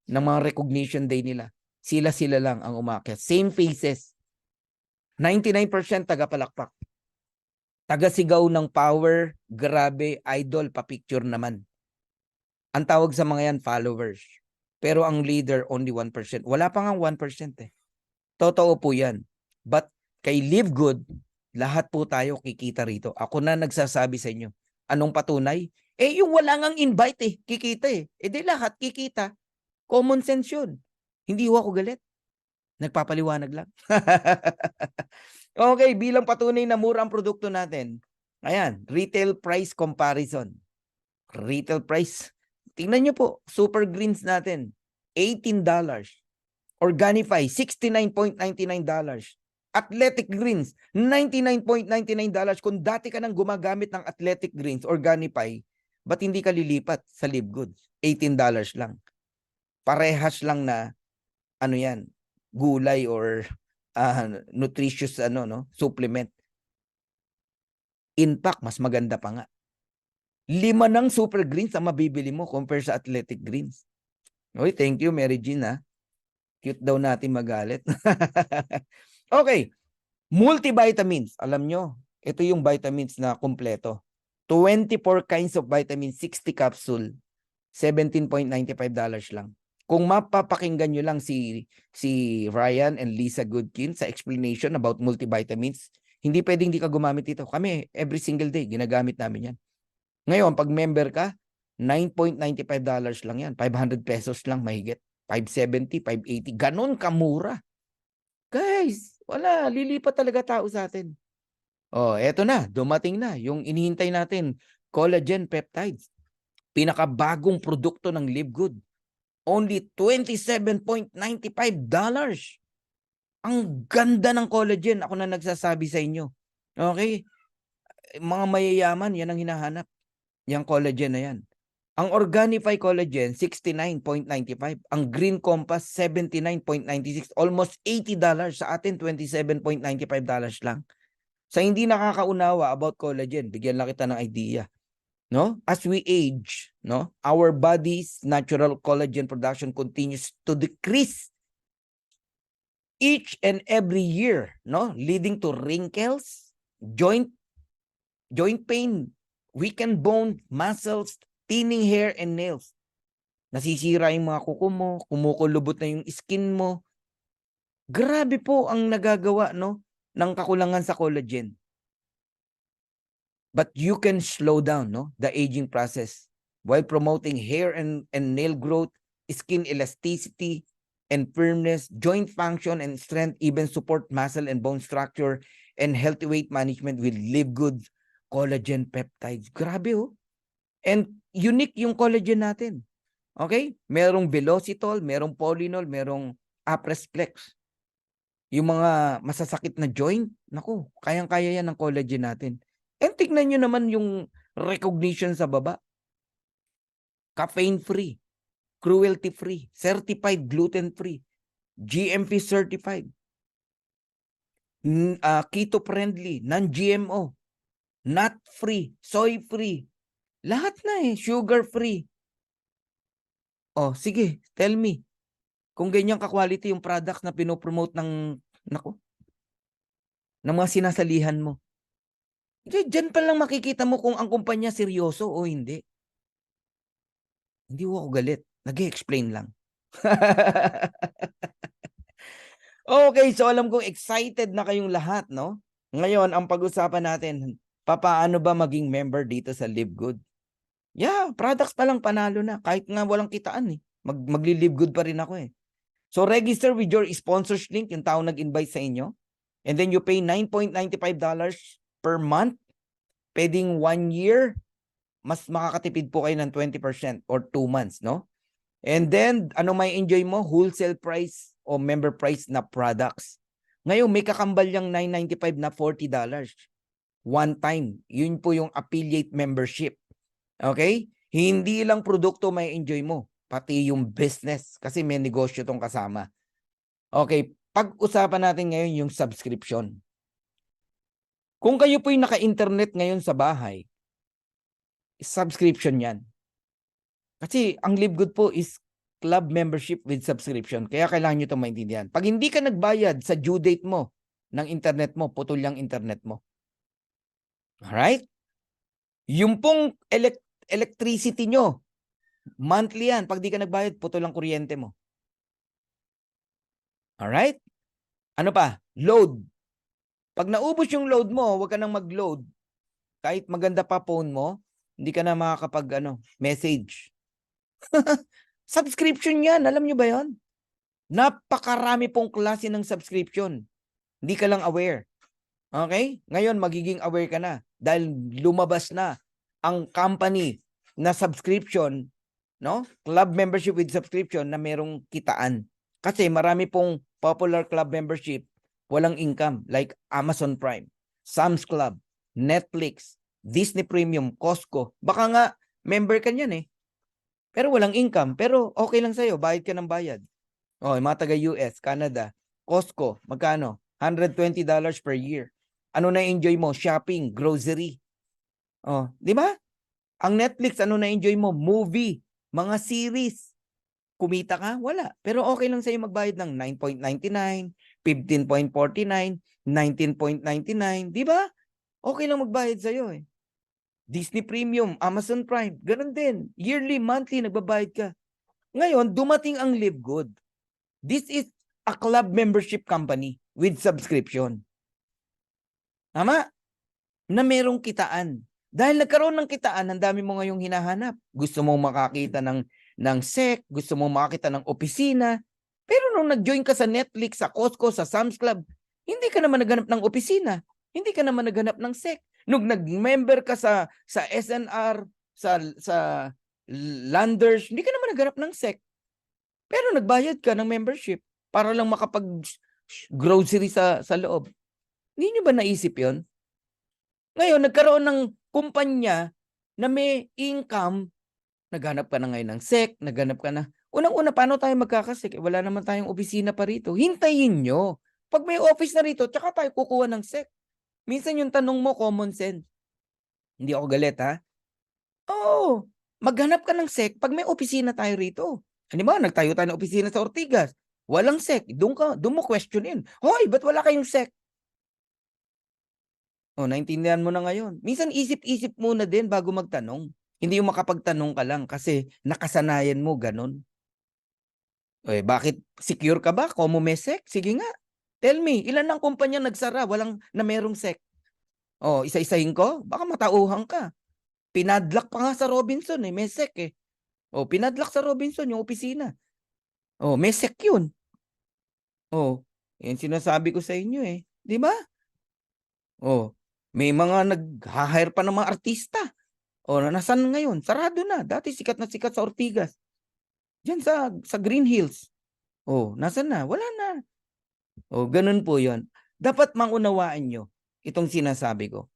ng mga recognition day nila. Sila lang ang umakyat. Same faces. 99% taga-palakpak. Taga-sigaw ng power, grabe, idol, pa-picture naman. Ang tawag sa mga yan, followers. Pero ang leader, only 1%. Wala pa nga 1% eh. Totoo po yan. But kay Live Good, lahat po tayo kikita rito. Ako na nagsasabi sa inyo. Anong patunay? Yung wala ngang invite eh, kikita eh. Di lahat kikita. Common sense yun. Hindi ako galit. Nagpapaliwanag lang. Okay, bilang patunay na mura ang produkto natin. Ayan, retail price comparison. Retail price. Tingnan nyo po, Super Greens natin, $18. Organifi, $69.99. Athletic Greens, $99.99. Kung dati ka nang gumagamit ng Athletic Greens, Organifi, ba't hindi ka lilipat sa Live Good? $18 lang. Parehas lang na, yan, gulay or nutritious supplement. In fact, mas maganda pa nga. 5 ng Super Greens ang mabibili mo compare sa Athletic Greens. Okay, thank you, Mary Jean, ha? Cute daw natin magalit. Okay, multivitamins. Alam nyo, ito yung vitamins na kumpleto. 24 kinds of vitamins, 60 capsule, $17.95 lang. Kung mapapakinggan nyo lang si Ryan and Lisa Goodkin sa explanation about multivitamins, hindi pwedeng di ka gumamit ito. Kami, every single day, ginagamit namin yan. Ngayon, pag member ka, $9.95 lang yan. 500 pesos lang mahigit. 570, 580. Ganon kamura. Guys, wala. Lilipat talaga tao sa atin. Eto na. Dumating na. Yung inihintay natin, collagen peptides. Pinakabagong produkto ng Live Good. Only $27.95. Ang ganda ng collagen. Ako na nagsasabi sa inyo. Okay? Mga mayayaman, yan ang hinahanap. Yung collagen na yan. Ang Organifi Collagen, $69.95. Ang Green Compass, $79.96. Almost $80. Sa atin, $27.95 lang. Sa hindi nakakaunawa about collagen, bigyan lang kita ng idea. No? As we age, no, our body's natural collagen production continues to decrease each and every year, no, leading to wrinkles, joint pain, weakened bone, muscles, thinning hair and nails. Nasisira yung mga kuko mo, kumukulubot na yung skin mo. Grabe po ang nagagawa, no, ng kakulangan sa collagen. But you can slow down, no, the aging process while promoting hair and nail growth, skin elasticity and firmness, joint function and strength, even support muscle and bone structure, and healthy weight management with Live Good collagen peptides. Grabe, oh. And unique yung collagen natin. Okay? Merong velocitol, merong polynol, merong apresflex. Yung mga masasakit na joint, naku, kayang-kaya yan ng collagen natin. And tignan nyo naman yung recognition sa baba. Caffeine-free, cruelty-free, certified gluten-free, GMP certified, keto-friendly, non-GMO, nut-free, soy-free, lahat na sugar-free. Oh, sige, tell me, kung ganyan ka-quality yung products na pinopromote ng mga sinasalihan mo. Diyan pa lang makikita mo kung ang kumpanya seryoso o hindi. Hindi ako galit. Nag-i-explain lang. Okay, so alam kong excited na kayong lahat, no? Ngayon, ang pag-usapan natin, paano ba maging member dito sa Live Good? Yeah, products pa lang panalo na. Kahit nga walang kitaan eh. Magli-Live Good pa rin ako eh. So register with your sponsors link, yung tao nag-invite sa inyo. And then you pay $9.95 per month. Pwedeng 1 year, mas makakatipid po kayo ng 20% or 2 months, no? And then, ano may enjoy mo? Wholesale price o member price na products. Ngayon, may kakambal yung $9.95 na $40. One time. Yun po yung affiliate membership. Okay? Hindi lang produkto may enjoy mo, pati yung business. Kasi may negosyo tong kasama. Okay, pag-usapan natin ngayon yung subscription. Kung kayo po'y naka-internet ngayon sa bahay, subscription yan. Kasi ang Live Good po is club membership with subscription. Kaya kailangan nyo itong maintindihan. Pag hindi ka nagbayad sa due date mo ng internet mo, putol yung internet mo. Alright? Yung pong electricity nyo, monthly yan. Pag di ka nagbayad, putol ang kuryente mo. Alright? Ano pa? Load. Pag naubos yung load mo, huwag ka nang mag-load. Kahit maganda pa phone mo, hindi ka na makakapag message. Subscription yan. Alam nyo ba yon? Napakarami pong klase ng subscription. Hindi ka lang aware. Okay? Ngayon, magiging aware ka na. Dahil lumabas na ang company na subscription, no? Club membership with subscription na merong kitaan. Kasi marami pong popular club membership, walang income. Like Amazon Prime, Sam's Club, Netflix, Disney Premium, Costco. Baka nga, member ka niyan eh. Pero walang income. Pero okay lang sa'yo. Bayad ka ng bayad. Oh, mga taga-US, Canada, Costco, magkano? $120 per year. Ano na-enjoy mo? Shopping, grocery. Oh, di ba? Ang Netflix, ano na-enjoy mo? Movie, mga series. Kumita ka? Wala. Pero okay lang sa'yo magbayad ng $9.99, $15.49, $19.99. Di ba? Okay lang magbayad sa'yo eh. Disney Premium, Amazon Prime, ganun din. Yearly, monthly, nagbabayad ka. Ngayon, dumating ang Live Good. This is a club membership company with subscription. Tama? Na merong kitaan. Dahil nagkaroon ng kitaan, ang dami mo ngayong hinahanap. Gusto mo makakita ng SEC, gusto mo makakita ng opisina. Pero nung nag-join ka sa Netflix, sa Costco, sa Sam's Club, hindi ka naman naghanap ng opisina. Hindi ka naman naghanap ng SEC. Nung nag-member ka sa SNR, sa Landers, hindi ka naman naghanap ng SEC. Pero nagbayad ka ng membership para lang makapag-grocery sa loob. Hindi nyo ba naisip yon? Ngayon, nagkaroon ng kumpanya na may income, naghanap ka na ngayon ng SEC, naghanap ka na. Unang-una, paano tayo magkakasek? Wala naman tayong opisina pa rito. Hintayin nyo. Pag may office na rito, tsaka tayo kukuha ng SEC. Minsan yung tanong mo, common sense. Hindi ako galit, ha? Oo. Maghanap ka ng SEC pag may opisina tayo rito. Ano ba? Nagtayo tayo ng opisina sa Ortigas. Walang SEC. Doon mo questionin. Hoy, ba't wala kayong SEC? O, naintindihan mo na ngayon. Minsan isip-isip muna din bago magtanong. Hindi yung makapagtanong ka lang kasi nakasanayan mo ganun. Eh, bakit secure ka ba? Como may SEC? Sige nga. Tell me, ilan ang kumpanya nagsara na merong SEC? Oh, isa-isahin ko? Baka matauhan ka. Pinadlock pa nga sa Robinson may SEC eh. Oh, pinadlock sa Robinson yung opisina. Oh, may SEC yun. Oh, yan sinasabi ko sa inyo eh. Di ba? Oh, may mga nag-hire pa ng mga artista. Oh, nasaan ngayon? Sarado na. Dati sikat na sikat sa Ortigas. Diyan sa Green Hills. Oh, nasaan na? Wala na. Oh, ganun po 'yon. Dapat maunawaan nyo itong sinasabi ko.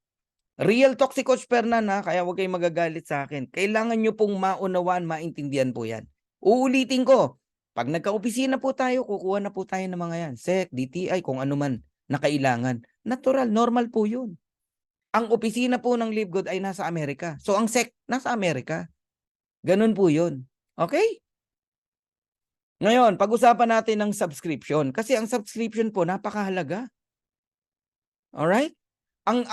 Real talk si Coach Fernan kaya huwag kayong magagalit sa akin. Kailangan nyo pong maunawaan, maintindihan po yan. Uulitin ko, pag nagka-opisina po tayo, kukuha na po tayo ng mga yan. SEC, DTI, kung ano man na kailangan. Natural, normal po yun. Ang opisina po ng LiveGood ay nasa Amerika. So ang SEC, nasa Amerika. Ganun po yun. Okay? Ngayon, pag-usapan natin ng subscription. Kasi ang subscription po, napakahalaga. Alright? Ang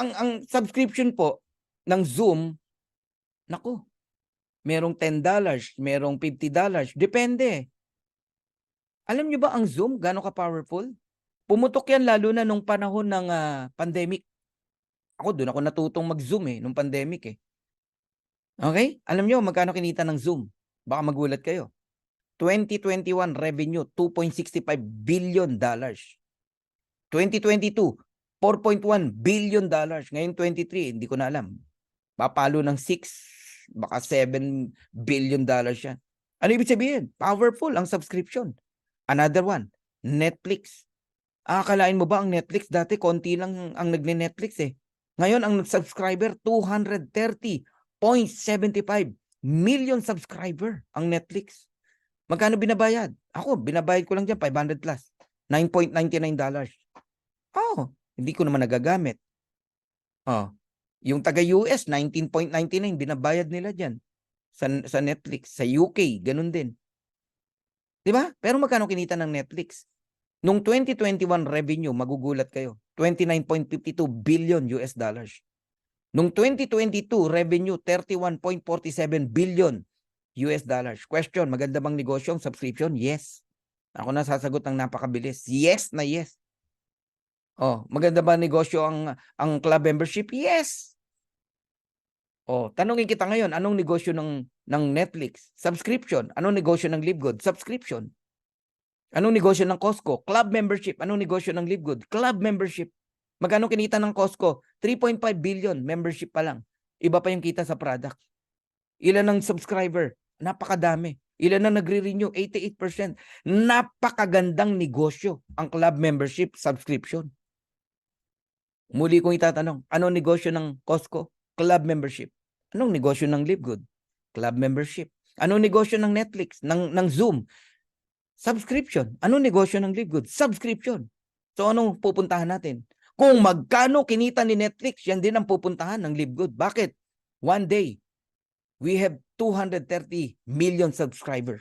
subscription po ng Zoom, naku, merong $10, merong $50, depende. Alam nyo ba ang Zoom, gano'n ka-powerful? Pumutok yan lalo na nung panahon ng pandemic. Ako, doon ako natutong mag-Zoom nung pandemic eh. Okay? Alam nyo, magkano kinita ng Zoom? Baka magulat kayo. 2021 revenue, $2.65 billion. 2022, $4.1 billion. Ngayon 23, hindi ko na alam. Papalo ng 6, baka $7 billion yan. Ano ibig sabihin? Powerful ang subscription. Another one, Netflix. Akalain mo ba ang Netflix? Dati konti lang ang nagne-Netflix eh. Ngayon ang subscriber, 230.75 million subscriber ang Netflix. Magkano binabayad? Ako, binabayad ko lang dyan, $500 plus. $9.99. Oh, hindi ko naman nagagamit. Oh, yung taga-US, 19.99 binabayad nila dyan. Sa Netflix. Sa UK, ganun din. Diba? Pero magkano kinita ng Netflix? Nung 2021 revenue, magugulat kayo. 29.52 billion US dollars. Nung 2022 revenue, 31.47 billion US dollars. Question, maganda bang negosyo ang subscription? Yes. Ako na sasagot ng napakabilis. Yes na yes. Oh, maganda ba negosyo ang club membership? Yes. Oh, tanungin kita ngayon, anong negosyo ng Netflix? Subscription. Anong negosyo ng LiveGood? Subscription. Anong negosyo ng Costco? Club membership. Anong negosyo ng LiveGood? Club membership. Magkano kinita ng Costco? 3.5 billion membership pa lang. Iba pa yung kita sa product. Ilan ang subscriber? Napakadami. Ilan ang nagre-renew? 88%. Napakagandang negosyo ang club membership subscription. Muli kong itatanong, anong negosyo ng Costco? Club membership. Anong negosyo ng LiveGood? Club membership. Anong negosyo ng Netflix? Ng Zoom? Subscription. Anong negosyo ng LiveGood? Subscription. So anong pupuntahan natin? Kung magkano kinita ni Netflix, yan din ang pupuntahan ng LiveGood. Bakit? One day, we have 230 million subscriber.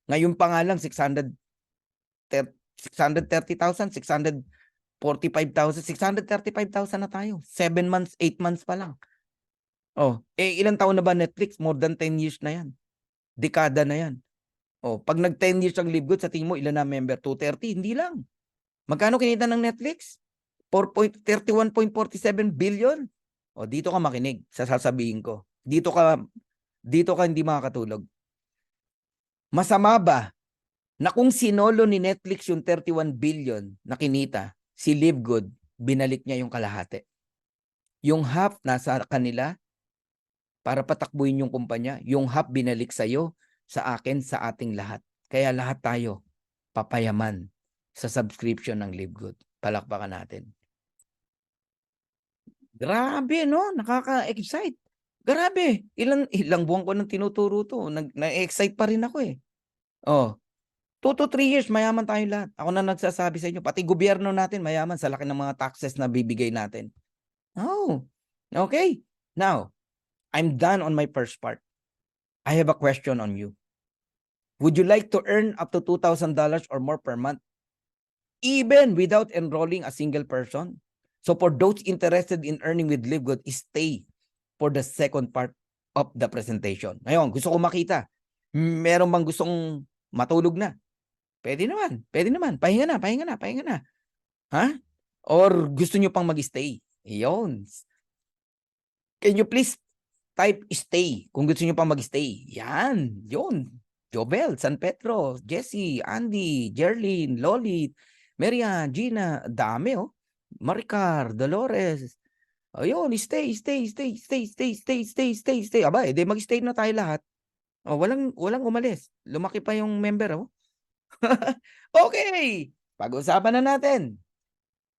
Ngayon pa nga lang 630,000, 645,000, 635,000 na tayo. 7 months, 8 months pa lang. Oh, ilang taon na ba Netflix? More than 10 years na yan. Dekada na yan. Oh, pag nag-10 years ang LiveGood, sa tingin mo ilan na member? 230? Hindi lang. Magkano kinita ng Netflix? 31.47 billion. Oh, dito ka makinig sa sasabihin ko. Dito ka hindi makakatulog. Masama ba na kung sinolo ni Netflix yung 31 billion na kinita, si LiveGood, binalik niya yung kalahati? Yung half nasa kanila para patakbuhin yung kumpanya. Yung half binalik sa'yo, sa akin, sa ating lahat. Kaya lahat tayo papayaman sa subscription ng LiveGood. Palakpakan natin. Grabe, no? Nakaka-excite. Grabe. Ilang buwan ko nang tinuturo to. Na-excite pa rin ako eh. Oh, 2 to 3 years, mayaman tayo lahat. Ako na nagsasabi sa inyo, pati gobyerno natin, mayaman sa laki ng mga taxes na bibigay natin. Oh, okay. Now, I'm done on my first part. I have a question on you. Would you like to earn up to $2,000 or more per month, even without enrolling a single person? So for those interested in earning with LiveGood, stay for the second part of the presentation. Ngayon, gusto ko makita. Meron bang gustong matulog na? Pwede naman. Pahinga na. Ha? Or gusto nyo pang mag-stay? Yun. Can you please type stay kung gusto nyo pang mag-stay? Yan. Yun. Jobel, San Pedro, Jessie, Andy, Jerlyn, Lolit, Marian, Gina, dami oh. Maricar, Dolores. Ayun, stay. Aba, edi mag-stay na tayo lahat. Oh, walang umalis. Lumaki pa yung member oh. Okay. Pag-usapan na natin.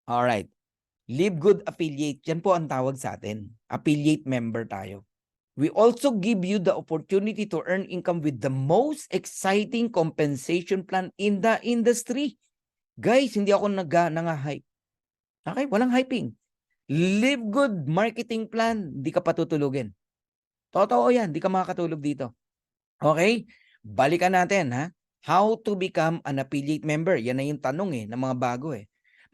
Alright. Live Good Affiliate. Yan po ang tawag sa atin. Affiliate member tayo. We also give you the opportunity to earn income with the most exciting compensation plan in the industry. Guys, hindi ako nanga-hype. Okay? Walang hyping. Live Good marketing plan. Hindi ka patutulugin. Totoo yan. Hindi ka makakatulog dito. Okay? Balikan natin ha. How to become an affiliate member. Yan na yung tanong ng mga bago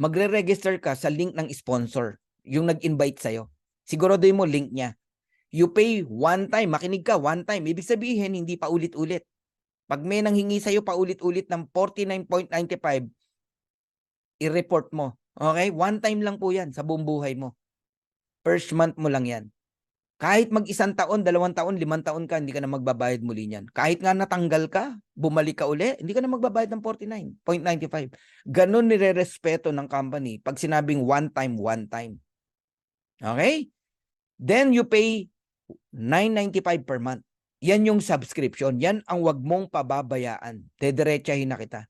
Magre-register ka sa link ng sponsor. Yung nag-invite sa'yo. Siguraduhin mo link niya. You pay one time. Makinig ka, one time. Ibig sabihin, hindi pa ulit-ulit. Pag may nanghingi sa'yo pa ulit-ulit ng 49.95, i-report mo. Okay? One time lang po yan sa buong buhay mo. First month mo lang yan. Kahit mag-1 taon, 2 taon, 5 taon ka, hindi ka na magbabayad muli niyan. Kahit nga natanggal ka, bumalik ka uli, hindi ka na magbabayad ng 49.95. Ganon nire-respeto ng company pag sinabing one time. Okay? Then you pay $9.95 per month. Yan yung subscription. Yan ang wag mong pababayaan. Dediretsahin na kita.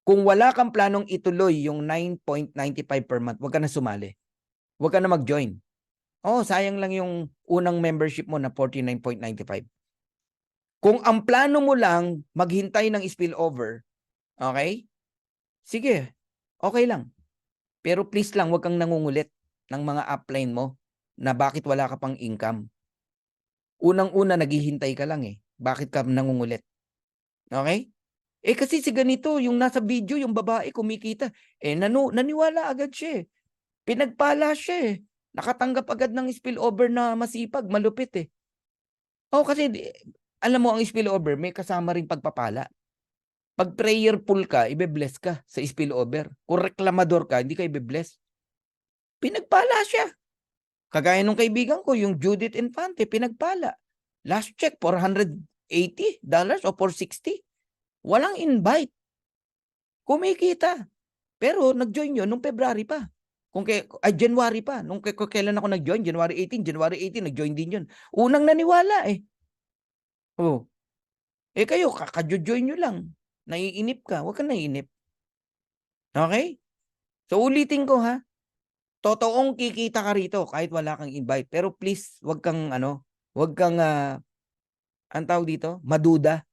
Kung wala kang planong ituloy yung $9.95 per month, wag ka na sumali. Wag ka na mag-join. Oh, sayang lang yung unang membership mo na $49.95. Kung ang plano mo lang maghintay ng spillover, okay? Sige, okay lang. Pero please lang, wag kang nangungulit ng mga upline mo na bakit wala ka pang income. Unang-una, naghihintay ka lang Bakit ka nangungulit? Okay? Kasi si ganito, yung nasa video, yung babae kumikita. Naniwala agad siya Pinagpala siya Nakatanggap agad ng spillover na masipag, malupit kasi alam mo ang spillover, may kasama ring pagpapala. Pag prayerful ka, ibe-bless ka sa spillover. Kung reklamador ka, hindi ka ibe-bless. Pinagpala siya. Kagaya nung kaibigan ko, yung Judith Infante, pinagpala. Last check, $480 o $460. Walang invite. Kumikita. Pero nag-join yun nung February pa. January pa. Nung kailan ako nag-join, January 18, nag-join din yun. Unang naniwala Oh. Kayo, kaka-join nyo lang. Naiinip ka. Huwag kang naiinip. Okay? So, ulitin ko ha. Totoong kikita ka rito kahit wala kang invite. Pero please, huwag kang ang tawag dito, maduda.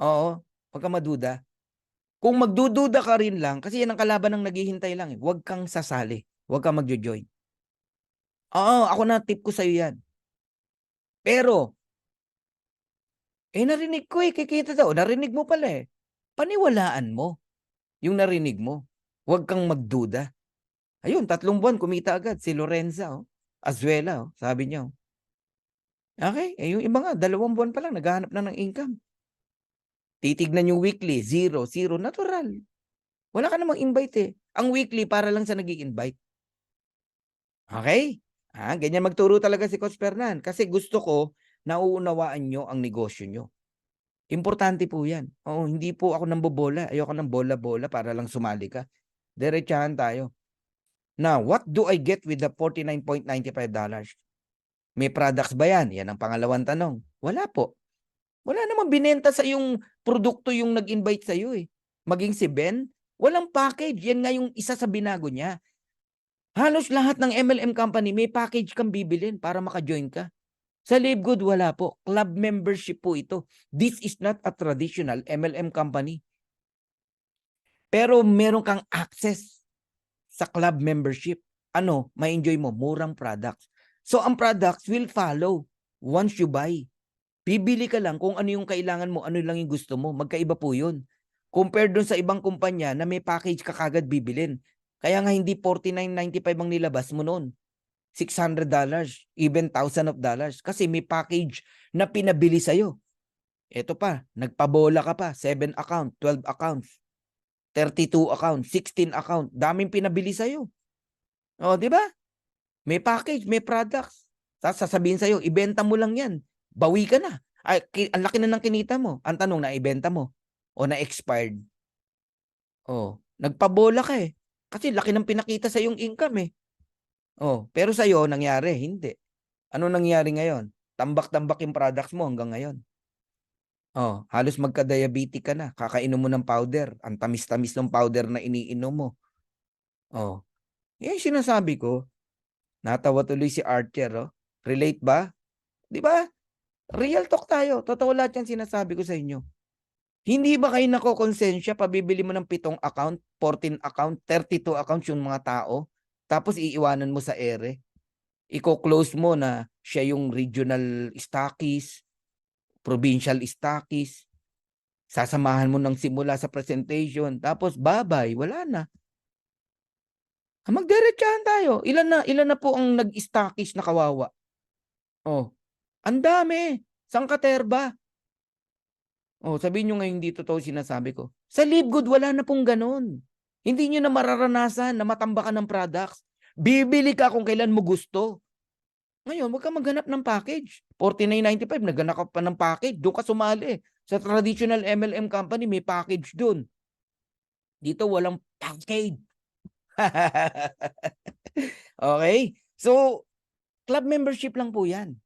Oo, huwag kang maduda. Kung magdududa ka rin lang, kasi yan ang kalaban ng naghihintay lang huwag kang sasali. Huwag kang magjo-join. Oo, ako na tip ko sa'yo yan. Pero, narinig ko kikita daw. Narinig mo pala Paniwalaan mo yung narinig mo. Huwag kang magduda. Ayun, 3 buwan, kumita agad. Si Lorenza, Azuela, sabi niya. Okay, yung iba nga, 2 buwan pa lang, naghahanap na ng income. Titignan yung weekly, 0, natural. Wala ka namang invite Ang weekly para lang sa nag-i-invite. Okay? Ganyan magturo talaga si Coach Fernan. Kasi gusto ko, nauunawaan nyo ang negosyo nyo. Importante po yan. Hindi po ako nambobola. Ayoko ng bola-bola para lang sumali ka. Diretsahan tayo. Now, what do I get with the $49.95? May products ba yan? Yan ang pangalawang tanong. Wala po. Wala namang binenta sa yung produkto yung nag-invite sa iyo Maging si Ben, walang package. Yan nga yung isa sa binago niya. Halos lahat ng MLM company may package kang bibilin para maka-join ka. Sa Live Good, wala po. Club membership po ito. This is not a traditional MLM company. Pero meron kang access sa club membership. Ma-enjoy mo? Murang products. So, ang products will follow once you buy. Bibili ka lang kung ano yung kailangan mo, ano lang yung gusto mo. Magkaiba po yun. Compared dun sa ibang kumpanya na may package ka kagad bibilin. Kaya nga hindi $49.95 ang nilabas mo noon. $600, even $1,000. Kasi may package na pinabili sa'yo. Ito pa, nagpabola ka pa, 7 account, 12 accounts. 32 account, 16 account. Daming pinabili sa'yo. O, di ba? May package, may products. Sasabihin sa'yo, ibenta mo lang yan. Bawi ka na. Ay, ang laki na ng kinita mo. Ang tanong, na ibenta mo o na-expired? Oh, nagpabola ka eh. Kasi laki ng pinakita sa yung income eh. Oh, pero sa iyo nangyari, hindi. Ano nangyari ngayon? Tambak-tambak yung products mo hanggang ngayon. Oh, halos magka-diabetic ka na. Kakainom mo ng powder. Ang tamis-tamis ng powder na iniinom mo. Oh, yan yung sinasabi ko. Natawa tuloy si Archer, oh. Relate ba? Di ba? Real talk tayo. Totoo lahat yung sinasabi ko sa inyo. Hindi ba kayo nakokonsensya, pabibili mo ng 7 account, 14 account, 32 accounts yung mga tao, tapos iiwanan mo sa ere? Iko-close mo na siya yung regional stockist, provincial stockist, sasamahan mo ng simula sa presentation, tapos bye-bye, wala na. Magdiretsahan tayo. Ilan na po ang nag-stockist na kawawa? Oh, ang dami. Sang katerba? Oh, sabihin nyo ngayon dito to sinasabi ko. Sa Livegood, wala na pong ganun. Hindi nyo na mararanasan na matambakan ng products. Bibili ka kung kailan mo gusto. Ngayon, huwag ka maghanap ng package. $49.95, naghanap ka pa ng package. Doon ka sumali. Sa traditional MLM company, may package doon. Dito, walang package. Okay? So, club membership lang po yan.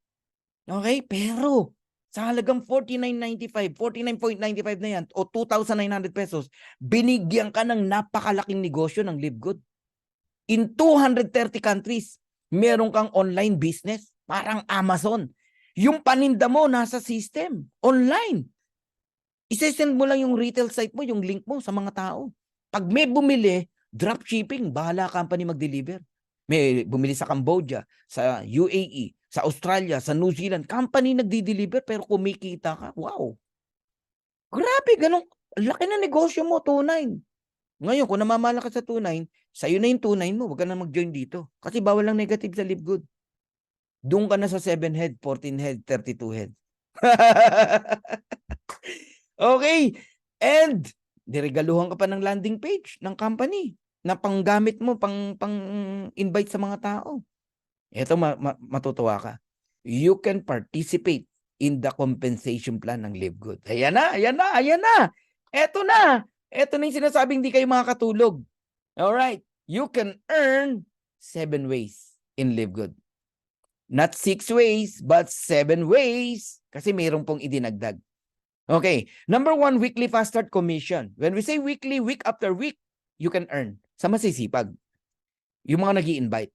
Okay? Pero, sa halagang $49.95, 49.95 na yan, o 2,900 pesos, binigyan ka ng napakalaking negosyo ng Livegood. In 230 countries, meron kang online business, parang Amazon. Yung paninda mo nasa system, online. Isesend mo lang yung retail site mo, yung link mo sa mga tao. Pag may bumili, drop shipping, bahala company mag-deliver. May bumili sa Cambodia, sa UAE, sa Australia, sa New Zealand, company nagdi-deliver pero kumikita ka. Wow. Grabe, ganun. Laki na negosyo mo, 2.9. Ngayon, kung namamala ka sa 2.9, sa'yo na yung 2.9 mo, wag ka na mag-join dito. Kasi bawal lang negative sa Livegood. Doon ka na sa 7 head, 14 head, 32 head. Okay. And, diregaluhan ka pa ng landing page ng company na panggamit mo, pang-invite sa mga tao. Ito, matutuwa ka. You can participate in the compensation plan ng Livegood. Ayan na, ayan na, ayan na. Eto na. Eto na yung sinasabing di kayo makakatulog. Alright. You can earn 7 ways in Livegood. Not 6 ways, but 7 ways. Kasi mayroon pong idinagdag. Okay. Number 1, weekly fast start commission. When we say weekly, week after week, you can earn. Sa masisipag. Yung mga nag-i-invite.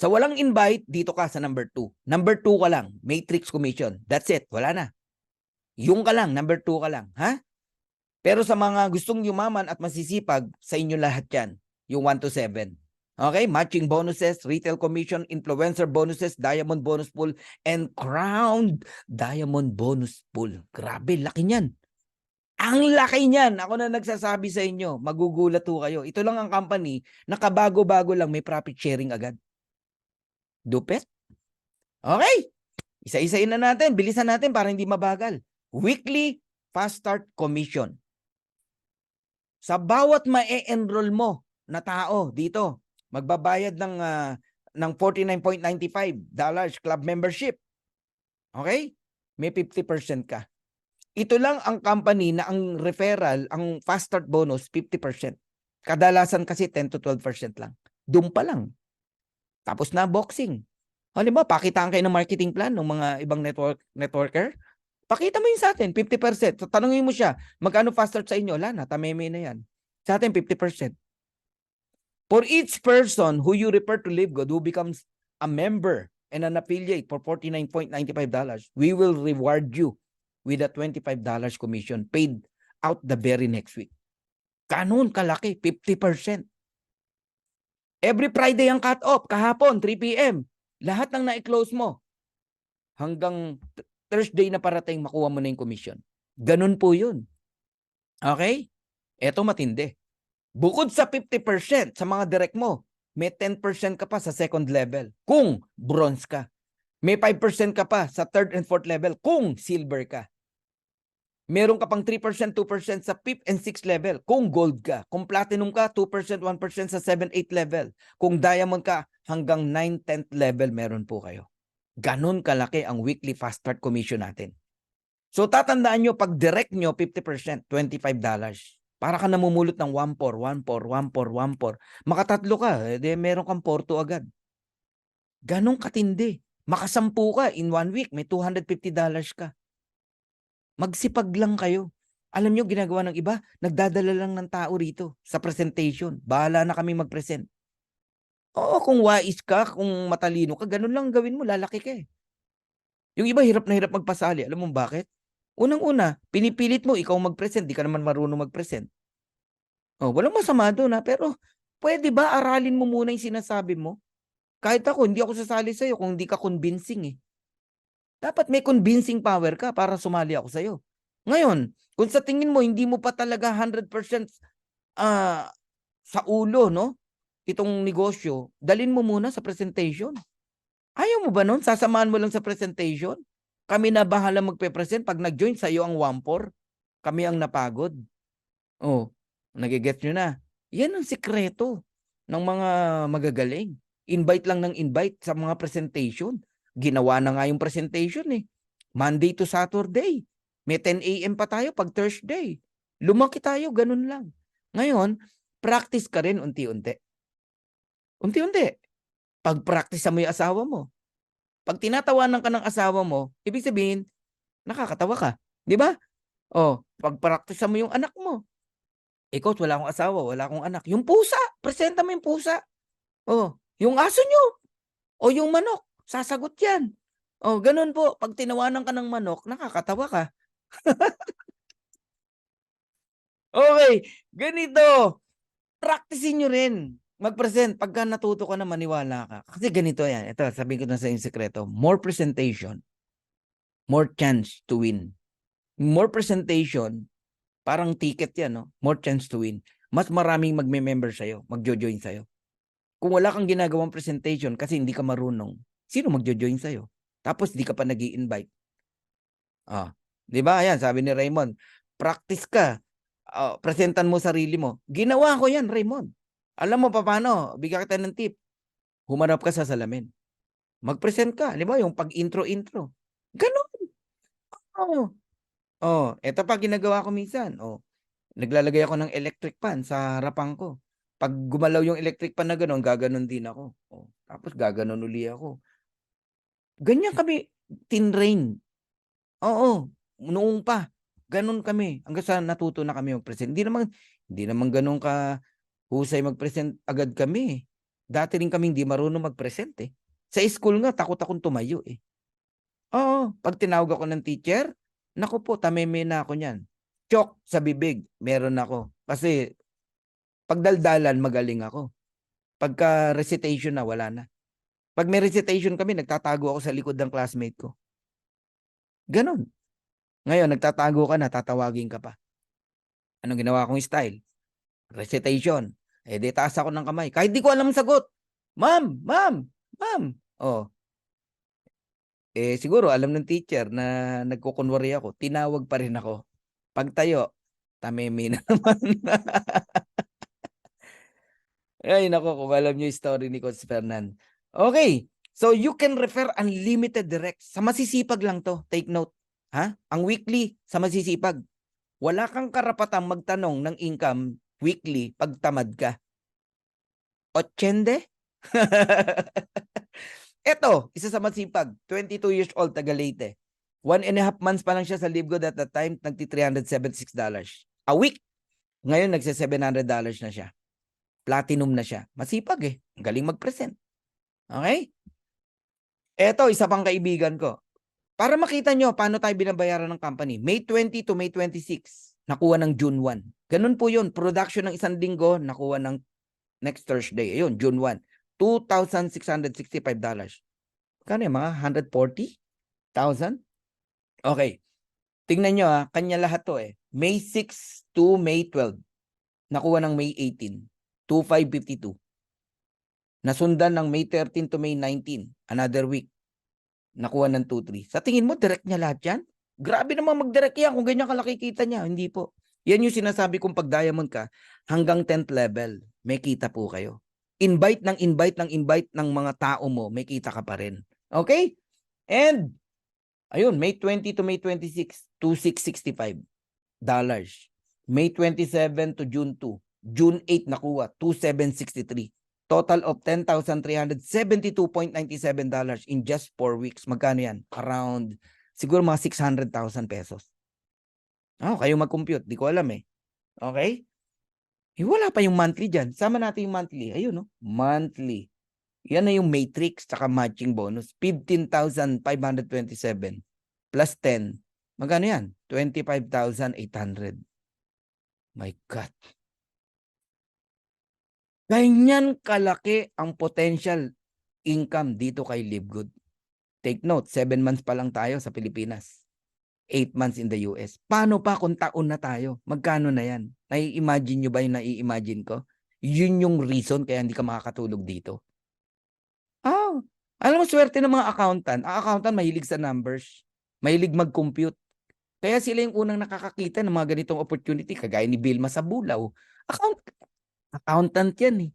Sa walang invite, dito ka sa number 2. Number 2 ka lang. Matrix commission. That's it. Wala na. Yung ka lang. Number 2 ka lang. Ha? Pero sa mga gustong yumaman at masisipag, sa inyo lahat yan. Yung 1 to 7. Okay? Matching bonuses, retail commission, influencer bonuses, diamond bonus pool, and crowned diamond bonus pool. Grabe, laki niyan. Ang laki niyan. Ako na nagsasabi sa inyo, magugulat ho kayo. Ito lang ang company na kabago-bago lang may profit sharing agad. Dupet? Okay. Isa-isain na natin. Bilisan natin para hindi mabagal. Weekly fast start commission. Sa bawat ma-enroll mo na tao dito, magbabayad ng $49.95 club membership. Okay? May 50% ka. Ito lang ang company na ang referral, ang fast start bonus, 50%. Kadalasan kasi 10 to 12% lang. Doon pa lang. Tapos na boxing. Halimbawa, pakitaan kayo ng marketing plan ng mga ibang networker. Pakita mo yun sa atin, 50%. So, tanungin mo siya, magkano fast start sa inyo? Wala na, tameme na yan. Sa atin, 50%. For each person who you refer to Livegood who becomes a member and an affiliate for $49.95, we will reward you with a $25 commission paid out the very next week. Ganun kalaki, 50%. Every Friday ang cut-off, kahapon, 3 p.m. Lahat ng na-close mo, hanggang Thursday na parating, makuha mo na yung commission. Ganun po yun. Okay? Eto matindi. Bukod sa 50% sa mga direct mo, may 10% ka pa sa second level kung bronze ka. May 5% ka pa sa third and fourth level kung silver ka. Meron ka pang 3%, 2% sa 5th and 6th level. Kung gold ka. Kung platinum ka, 2%, 1% sa 7, 8 level. Kung diamond ka, hanggang 9, 10th level meron po kayo. Ganon kalaki ang weekly fast start commission natin. So tatandaan nyo, pag direct nyo, 50%, $25. Para ka namumulot ng 1-4, 1-4, 1-4, 1-4. Makatatlo ka, meron kang 4-2 agad. Ganon katindi. Makasampu ka, in 1 week, may $250 ka. Magsipag lang kayo. Alam nyo, ginagawa ng iba, nagdadala lang ng tao rito sa presentation. Bahala na kami mag-present. Oo, kung wais ka, kung matalino ka, ganun lang gawin mo, lalaki ka eh. Yung iba, hirap na hirap magpasali. Alam mo bakit? Unang-una, pinipilit mo, ikaw mag-present, di ka naman marunong mag-present. Oh, walang masama doon ha, pero pwede ba aralin mo muna yung sinasabi mo? Kahit ako, hindi ako sasali sa'yo kung hindi ka convincing eh. Dapat may convincing power ka para sumali ako sa'yo. Ngayon, kung sa tingin mo, hindi mo pa talaga 100% sa ulo, no? Itong negosyo, dalin mo muna sa presentation. Ayaw mo ba nun? Sasamahan mo lang sa presentation? Kami na bahala magpe-present. Pag nag-join, sa'yo ang 1-4. Kami ang napagod. Oh, nagigets nyo na. Yan ang sikreto ng mga magagaling. Invite lang ng invite sa mga presentation. Ginawa na nga yung presentation eh. Monday to Saturday. May 10 a.m. pa tayo pag Thursday. Lumaki tayo, ganun lang. Ngayon, practice ka rin unti-unti. Unti-unti. Pag-practice mo yung asawa mo. Pag tinatawanan ka ng asawa mo, ibig sabihin, nakakatawa ka. Di ba? Oh, pag-practice mo yung anak mo. Ikaw, wala akong asawa, wala akong anak. Yung pusa, presenta mo yung pusa. Oh, yung aso nyo. O yung manok, sasagot yan. Oh, ganun po. Pag tinawanan ka ng manok, nakakatawa ka. Okay, ganito. Practicein nyo rin. Mag-present. Pagka natuto ka na, maniwala ka. Kasi ganito yan. Ito, sabihin ko na sa yung sekreto. More presentation, more chance to win. More presentation, parang ticket yan, no? More chance to win. Mas maraming magme-member sa'yo, magjo-join sa'yo. Kung wala kang ginagawang presentation kasi hindi ka marunong, sino magjo-join sa'yo? Tapos di ka pa nag-i-invite. Ah, di ba? Ayan, sabi ni Raymond, practice ka. Presentan mo sarili mo. Ginawa ko yan, Raymond. Alam mo pa paano? Bigyan kita ng tip. Humarap ka sa salamin. Mag-present ka. Di ba? Yung pag-intro-intro. Ganon. Oh. Oh, eto pa ginagawa ko minsan. Oh, naglalagay ako ng electric fan sa harapan ko. Pag gumalaw yung electric fan na gano'n, gaganon din ako. Oh, tapos gaganon uli ako. Ganyan kami tinrain. Oo, noong pa. Ganon kami. Hanggang sa natuto na kami mag-present. Hindi naman ganon ka husay mag-present agad kami. Dati rin kami hindi marunong mag-present eh. Sa school nga, takot akong tumayo eh. Oo, pag tinawag ako ng teacher, naku po, tameme na ako niyan. Chok sa bibig, meron ako. Kasi pagdaldalan, magaling ako. Pagka recitation na, wala na. Pag may recitation kami, nagtatago ako sa likod ng classmate ko. Ganon. Ngayon, nagtatago ka na, tatawagin ka pa. Anong ginawa kong style? Recitation. Eh, di taas ako ng kamay. Kahit di ko alam ang sagot. Ma'am, ma'am, ma'am. Oh, siguro alam ng teacher na nagkukunwari ako, tinawag pa rin ako. Pagtayo, tameme na naman. Ay, nako, kung alam nyo yung story ni Coach Fernan. Okay, so you can refer unlimited direct. Sa masisipag lang to, take note. Ha? Ang weekly, sa masisipag. Wala kang karapatang magtanong ng income weekly pag tamad ka. Otsende? Eto, isa sa masipag, 22 years old, taga Leyte. 1.5 months pa lang siya sa LiveGood at that time, nagti $376 a week. Ngayon, nagse $700 na siya. Platinum na siya. Masipag eh. Galing mag-present. Okay? Eto, isa pang kaibigan ko. Para makita nyo paano tayo binabayaran ng company. May 20 to May 26, nakuha ng June 1. Ganun po yun. Production ng isang linggo, nakuha ng next Thursday. Ayun, June 1. $2,665. Kano yung mga 140,000? Okay. Tingnan nyo ha, kanya lahat to eh. May 6 to May 12. Nakuha ng May 18. 2,552. Nasundan ng May 13 to May 19. Another week. Nakuha ng 2,3. Sa tingin mo, direct niya lahat yan? Grabe naman mag-direct yan kung ganyan kalaki kita niya. Hindi po. Yan yung sinasabi kong pag diamond ka, hanggang 10th level, may kita po kayo. Invite ng mga tao mo, may kita ka pa rin. Okay? And, ayun, May 20 to May 26, $2,665. May 27 to June 2. June 8 nakuha, $2,763. Total of $10,372.97 in just 4 weeks. Magkano yan? Around, siguro mga 600,000 pesos. Kayo mag-compute. Di ko alam eh. Okay? Wala pa yung monthly dyan. Sama natin yung monthly. Ayun, no? Monthly. Yan na yung matrix tsaka matching bonus. 15,527 plus 10. Magkano yan? 25,800. My God. Ganyan kalaki ang potential income dito kay Livegood. Take note, 7 months pa lang tayo sa Pilipinas. 8 months in the US. Paano pa kung taon na tayo? Magkano na yan? Nai-imagine nyo ba yung nai-imagine ko? Yun yung reason kaya hindi ka makakatulog dito. Alam mo, swerte ng mga accountant. Ang accountant mahilig sa numbers. Mahilig mag-compute. Kaya sila yung unang nakakakita ng mga ganitong opportunity. Kagaya ni Vilma sa Bulao. Accountant yan eh.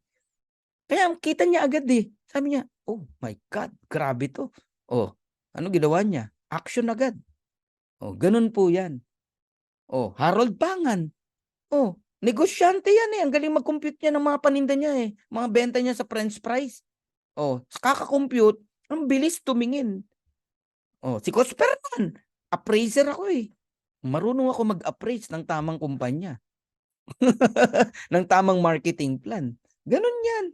Kaya kita niya agad eh. Sabi niya, oh my God, grabe to. Ano ginawa niya? Action agad. Ganun po yan. Harold Pangan. Negosyante yan eh. Ang galing mag-compute niya ng mga paninda niya eh. Mga benta niya sa French fries. Kaka-compute, ang bilis tumingin. Si Cosperman, appraiser ako eh. Marunong ako mag-appraise ng tamang kumpanya. ng tamang marketing plan. Ganun yan.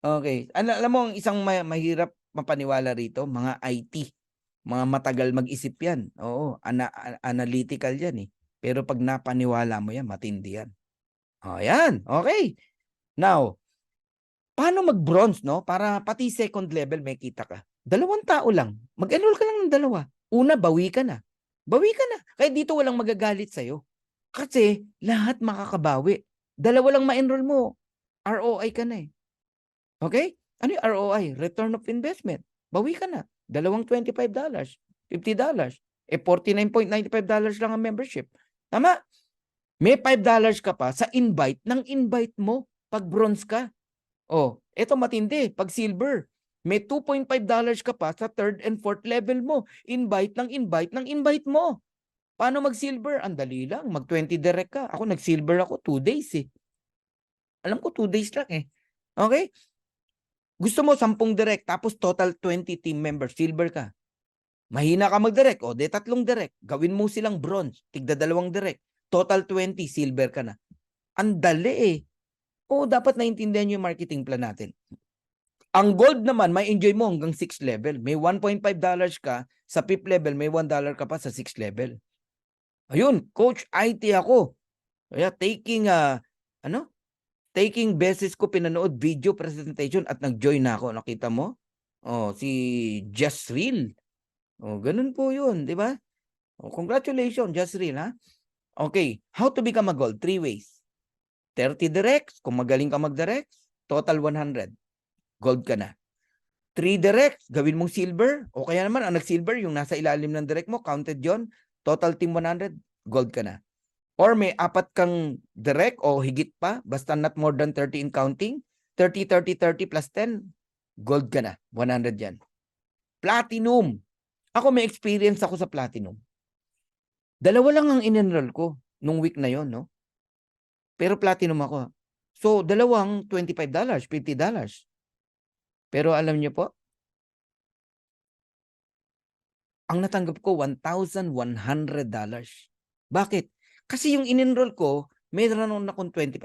Okay. Alam mo, ang isang mahirap mapaniwala rito, mga IT. Mga matagal mag-isip yan. Analytical yan eh. Pero pag napaniwala mo yan, matindi yan. Yan. Okay. Now, paano mag-bronze, no? Para pati second level may kita ka. 2 tao lang. Mag-enroll ka lang ng 2. Una, bawi ka na. Bawi ka na. Kaya dito walang magagalit sa'yo. Kasi lahat makakabawi. 2 lang ma-enroll mo. ROI ka na eh. Okay? Ano yung ROI? Return of investment. Bawi ka na. 2 $25. $50. $49.95 lang ang membership. Tama? May $5 ka pa sa invite ng invite mo pag bronze ka. Eto matindi. Pag silver, may $2.5 ka pa sa 3rd and 4th level mo. Invite ng invite mo. Paano mag-silver? Ang dali lang. Mag-20 direct ka. Ako nag-silver ako 2 days eh. Alam ko 2 days lang eh. Okay? Gusto mo 10 direct tapos total 20 team members. Silver ka. Mahina ka mag-direct. De 3 direct. Gawin mo silang bronze. Tigda 2 direct. Total 20. Silver ka na. Ang dali eh. Dapat naintindihan nyo yung marketing plan natin. Ang gold naman, may enjoy mo hanggang 6th level. May $1.5 ka sa 5th level, may $1 ka pa sa 6th level. Ayun, coach IT ako. Kaya taking beses ko pinanood video presentation at nag-join na ako. Nakita mo? Si Just Real. Ganun po yun, di ba? Congratulations, Just Real, ha? Okay, how to become a gold? 3 ways. 30 directs, kung magaling ka mag-directs, total 100. Gold ka na. 3 directs, gawin mong silver. O kaya naman, ang nag-silver, yung nasa ilalim ng direct mo, counted yon, total team 100, gold ka na. Or may 4 kang direct o higit pa, basta not more than 30 in counting, 30, 30, 30 plus 10, gold ka na. 100 yan. Platinum. Ako may experience ako sa platinum. 2 lang ang in-enroll ko nung week na yon, no? Pero platinum ako. So, 2 $25, $50. Pero alam niyo po, ang natanggap ko $1,100. Bakit? Kasi yung in-enroll ko, meron akong $25.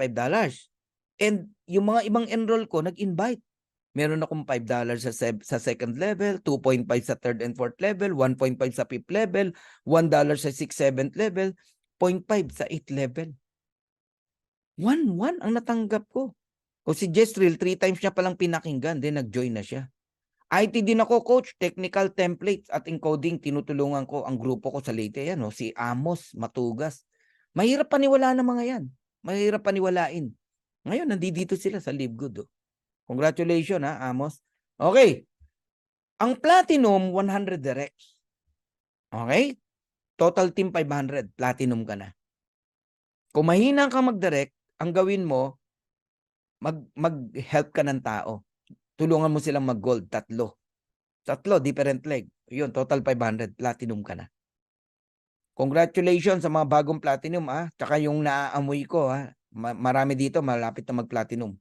And yung mga ibang enroll ko, nag-invite. Meron akong $5 sa second level, 2.5 sa third and fourth level, 1.5 sa fifth level, $1 sa 6th, 7th level, 0.5 sa 8th level. 1 ang natanggap ko. O si Jezreel, 3 times niya palang pinakinggan, then nag-join na siya. IT din ako, coach, technical templates at encoding, tinutulungan ko ang grupo ko sa Leyte. Yan, si Amos Matugas. Mahirap paniwalaan ng mga yan. Mahirap paniwalain. Ngayon, nandito sila sa Livegood. Congratulations, ha, Amos. Okay. Ang platinum, 100 directs. Okay? Total team 500, platinum ka na. Kung mahina ka mag-direct, ang gawin mo, mag-help ka ng tao. Tulungan mo silang mag-gold, 3. 3, different leg. Yun, total 500, platinum ka na. Congratulations sa mga bagong platinum, Tsaka yung naaamoy ko, marami dito, malapit na mag-platinum.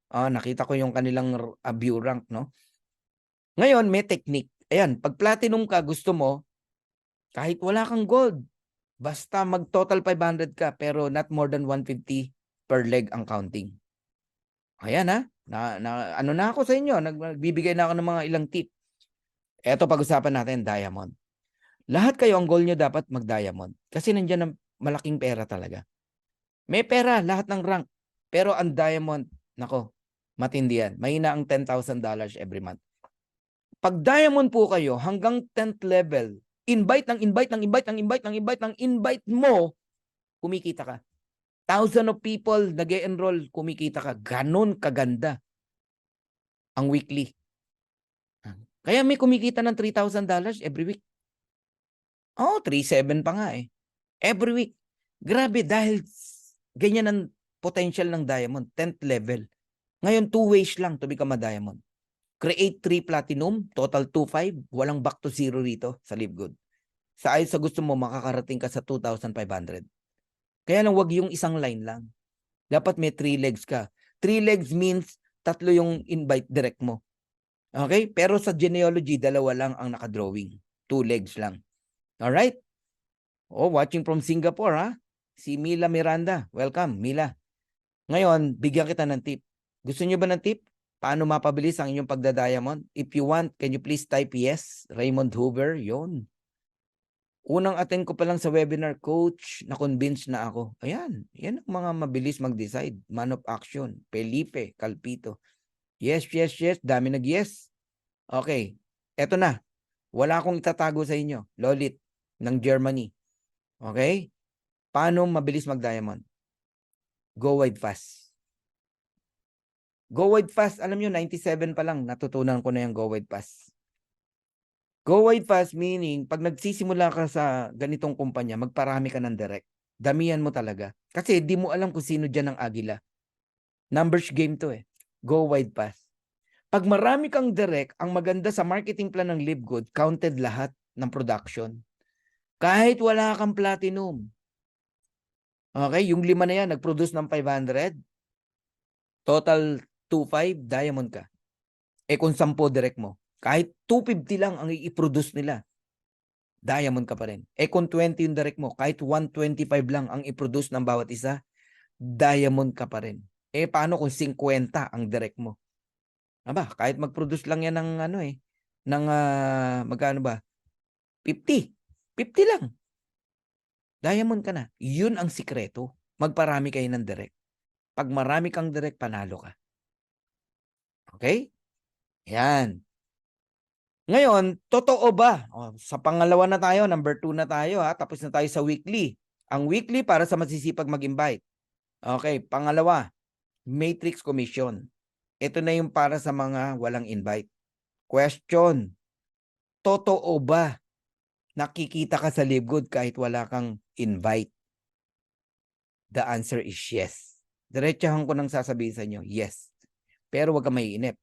Nakita ko yung kanilang view rank, no? Ngayon, may technique. Ayan, pag platinum ka, gusto mo, kahit wala kang gold, basta mag-total 500 ka, pero not more than 150 per leg ang counting. Ayan, ano na ako sa inyo, nagbibigay na ako ng mga ilang tip. Eto, pag-usapan natin, diamond. Lahat kayo, ang goal nyo dapat mag-diamond. Kasi nandiyan ang malaking pera talaga. May pera, lahat ng rank. Pero ang diamond, nako, matindi yan. Mahina ang $10,000 every month. Pag diamond po kayo, hanggang 10th level, invite mo, kumikita ka. Thousands of people nag-e-enroll, kumikita ka. Ganon kaganda ang weekly. Kaya may kumikita ng $3,000 every week. 3,700 pa nga eh. Every week. Grabe, dahil ganyan ang potential ng diamond, 10th level. Ngayon, 2 ways lang to become a diamond. Create 3 platinum, total 2,500. Walang back to zero rito sa Live Good. Sa ayos sa gusto mo, makakarating ka sa 2,500. Kaya lang, wag yung isang line lang. Dapat may 3 legs ka. 3 legs means 3 yung invite direct mo. Okay? Pero sa genealogy, 2 lang ang nakadrawing. 2 legs lang. Alright? Watching from Singapore, Si Mila Miranda. Welcome, Mila. Ngayon, bigyan kita ng tip. Gusto niyo ba ng tip? Paano mapabilis ang inyong pagda-diamond? If you want, can you please type yes? Raymond Hoover, yon. Unang attend ko pa lang sa webinar, coach, na-convince na ako. Ayan, yan ang mga mabilis mag-decide. Man of action, Felipe, Calpito. Yes, dami nag-yes. Okay, eto na. Wala akong itatago sa inyo. Lolit ng Germany. Okay? Paano mabilis mag-diamond? Go wide fast. Go wide fast, alam nyo, 97 pa lang, natutunan ko na yung go wide fast. Go wide fast meaning, pag nagsisimula ka sa ganitong kumpanya, magparami ka ng direct. Damihan mo talaga. Kasi di mo alam kung sino dyan ang agila. Numbers game to eh. Go wide fast. Pag marami kang direct, ang maganda sa marketing plan ng Live Good, counted lahat ng production. Kahit wala kang platinum. Okay, yung 5 na yan, nag-produce ng 500. Total 2,500, diamond ka. Kung 10 direct mo, kahit 250 lang ang i-produce nila, diamond ka pa rin. Kung 20 yung direct mo, kahit 125 lang ang i-produce ng bawat isa, diamond ka pa rin. Paano kung 50 ang direct mo? Kahit mag-produce lang yan ng magkano ba? 50. 50 lang. Diamond ka na. Yun ang sikreto. Magparami kayo ng direct. Pag marami kang direct, panalo ka. Okay? Yan. Ngayon, totoo ba? Sa pangalawa na tayo, number 2 na tayo tapos na tayo sa weekly. Ang weekly para sa masisipag mag-invite. Okay, pangalawa, matrix commission. Ito na yung para sa mga walang invite. Question, totoo ba nakikita ka sa Live Good kahit wala kang invite? The answer is yes. Diretsahan ko nang sasabihin sa inyo, yes. Pero wag ka maiinip.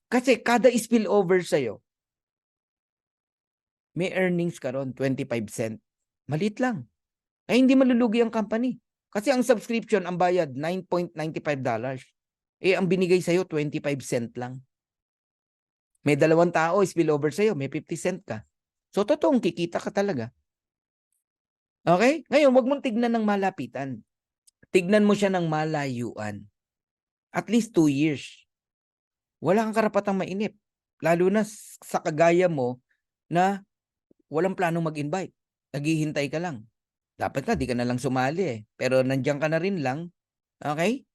Kasi kada spillover sa'yo, may earnings ka ron, 25 cent. Maliit lang. Hindi malulugi ang company. Kasi ang subscription, ang bayad, $9.95. Ang binigay sa'yo, 25 cent lang. May 2 tao, spillover sa'yo, may 50 cent ka. So, totoong kikita ka talaga. Okay? Ngayon, wag mong tignan ng malapitan. Tignan mo siya ng malayuan. At least 2 years. Wala kang karapatang mainip. Lalo na sa kagaya mo na walang planong mag-invite. Naghihintay ka lang. Dapat di ka na lang sumali Pero nandiyan ka na rin lang. Okay?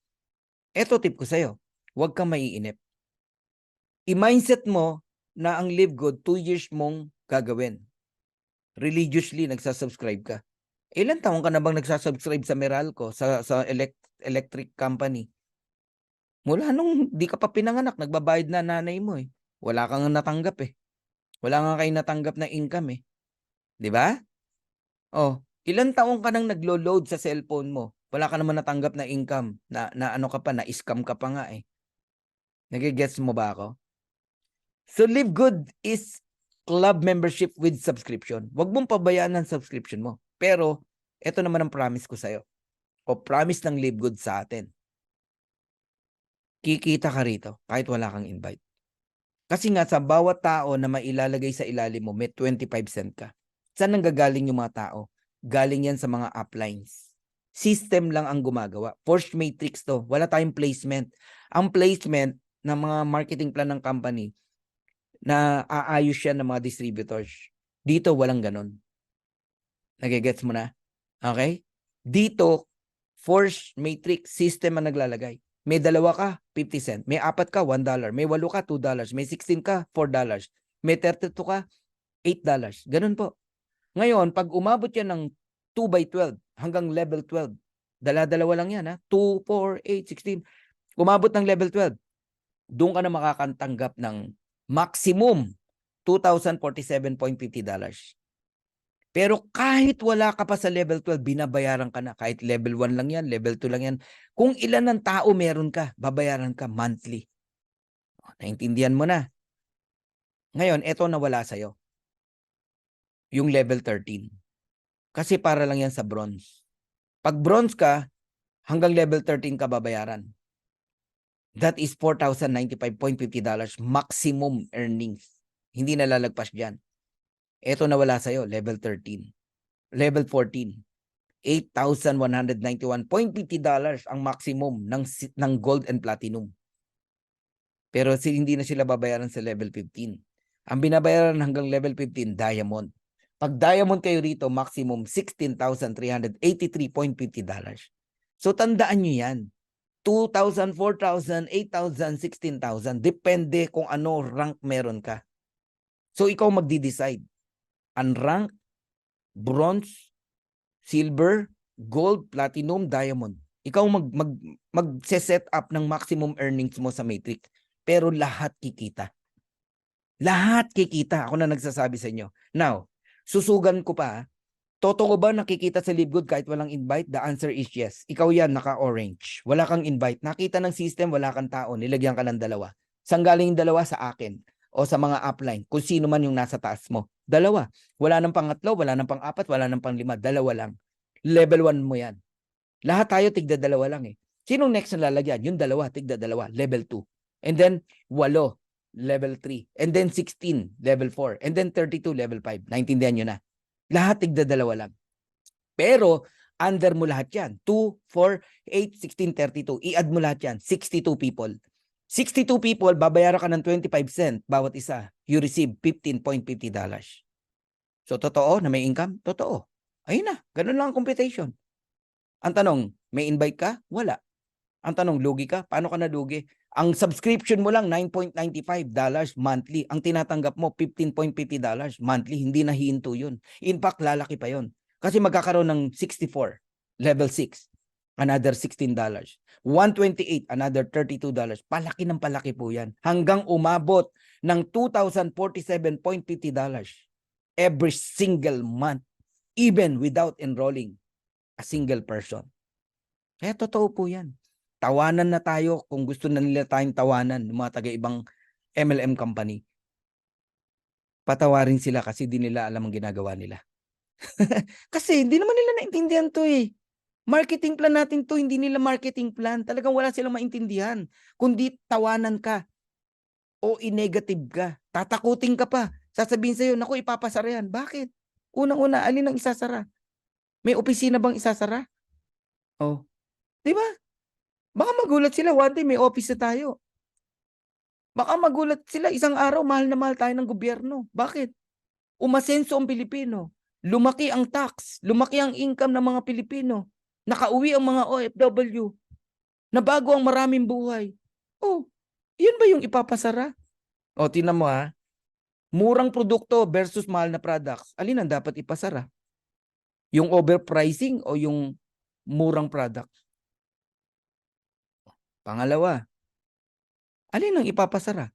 Eto tip ko sa'yo. Huwag kang maiinip. I-mindset mo na ang Live Good, 2 years mong gagawin. Religiously, nagsasubscribe ka. Ilan taon ka na bang nagsasubscribe sa Meralco, sa electric company? Mula nung di ka pa pinanganak, nagbabayad na nanay mo Wala kang natanggap Wala nga kayo natanggap na income 'Di ba? Oh, ilang taon ka nang naglo-load sa cellphone mo. Wala ka naman natanggap na income na ano ka pa, na-scam ka pa nga eh. Nage-gets mo ba ako? So Live Good is club membership with subscription. Huwag mong pabayaan ang subscription mo. Pero ito naman ang promise ko sa'yo. O promise ng Live Good sa atin. Kikita ka rito kahit wala kang invite. Kasi nga sa bawat tao na mailalagay sa ilalim mo, may 25 cent ka. Saan nanggagaling yung mga tao? Galing yan sa mga uplines. System lang ang gumagawa. Force matrix to. Wala tayong placement. Ang placement ng mga marketing plan ng company na aayos yan ng mga distributors. Dito, walang ganun. Nagigets mo na? Okay? Dito, force matrix system ang naglalagay. May 2 ka, 50 cent. May 4 ka, $1. May 8 ka, $2. May 16 ka, $4. May 32 ka, $8. Ganun po. Ngayon, pag umabot yan ng 2 by 12 hanggang level 12, dala-dalawa lang yan ha. 2, 4, 8, 16. Umabot ng level 12, doon ka na makakatanggap ng maximum $2,047.50. Pero kahit wala ka pa sa level 12, binabayaran ka na. Kahit level 1 lang yan, level 2 lang yan. Kung ilan ng tao meron ka, babayaran ka monthly. Naintindihan mo na. Ngayon, eto nawala sa'yo. Yung level 13. Kasi para lang yan sa bronze. Pag bronze ka, hanggang level 13 ka babayaran. That is $4,095.50 maximum earnings. Hindi nalalagpas dyan. Eto nawala sa'yo, level 13. Level 14. $8,191.50 ang maximum ng gold and platinum. Pero hindi na sila babayaran sa level 15. Ang binabayaran hanggang level 15, diamond. Pag diamond kayo rito, maximum $16,383.50. So tandaan nyo yan. 2,000, 4,000, 8,000, 16,000. Depende kung ano rank meron ka. So ikaw magdi-decide. Unrank, bronze, silver, gold, platinum, diamond. Ikaw mag-set up ng maximum earnings mo sa matrix. Pero lahat kikita. Lahat kikita. Ako na nagsasabi sa inyo. Now, susugan ko pa. Totoo ba nakikita sa Live Good kahit walang invite? The answer is yes. Ikaw yan, naka-orange. Wala kang invite. Nakita ng system, wala kang tao. Nilagyan ka ng 2. Saan galing yung 2? Sa akin. O sa mga upline. Kung sino man yung nasa taas mo. 2. Wala nang pang-3, wala nang pang-4, wala nang pang-5. 2 lang. Level 1 mo yan. Lahat tayo tigda 2 lang eh. Sinong next na lalagyan? Yung 2, tigda 2. Level 2. And then, 8. Level 3. And then 16. Level 4. And then 32. Level 5. Naintindihan nyo na. Lahat tigda 2 lang. Pero, under mo lahat yan. 2, 4, 8, 16, 32. I-add mo lahat yan. 62 people. 62 people, babayaran ka ng 25 cent bawat isa. You receive $15.50. So, totoo na may income? Totoo. Ayun na. Ganun lang ang computation. Ang tanong, may invite ka? Wala. Ang tanong, lugi ka? Paano ka nalugi? Ang subscription mo lang, $9.95 monthly. Ang tinatanggap mo, $15.50 monthly. Hindi na hihinto yun. In fact, lalaki pa yun. Kasi magkakaroon ng 64, level 6, another $16. 128, another $32. Palaki ng palaki po yan. Hanggang umabot ng $2,047.50 every single month, even without enrolling a single person. Kaya totoo po yan. Tawanan na tayo kung gusto na nila tayong tawanan ng mga taga-ibang MLM company. Patawarin sila kasi di nila alam ang ginagawa nila. Kasi hindi naman nila naintindihan to eh. Marketing plan natin to, hindi nila marketing plan. Talagang wala silang maintindihan. Kundi tawanan ka o i-negative ka. Tatakutin ka pa. Sasabihin sa'yo, naku, ipapasara yan. Bakit? Unang-una, alin ang isasara? May opisina bang isasara? Oh. Di ba? Baka magulat sila, one day may office na tayo. Baka magulat sila, isang araw, mahal na mahal tayo ng gobyerno. Bakit? Umasenso ang Pilipino. Lumaki ang tax. Lumaki ang income ng mga Pilipino. Nakauwi ang mga OFW. Nabago ang maraming buhay. Oh, yun ba yung ipapasara? O, tingnan mo ha. Murang produkto versus mahal na products. Alin ang dapat ipasara? Yung overpricing o yung murang products? Pangalawa, alin ang ipapasara?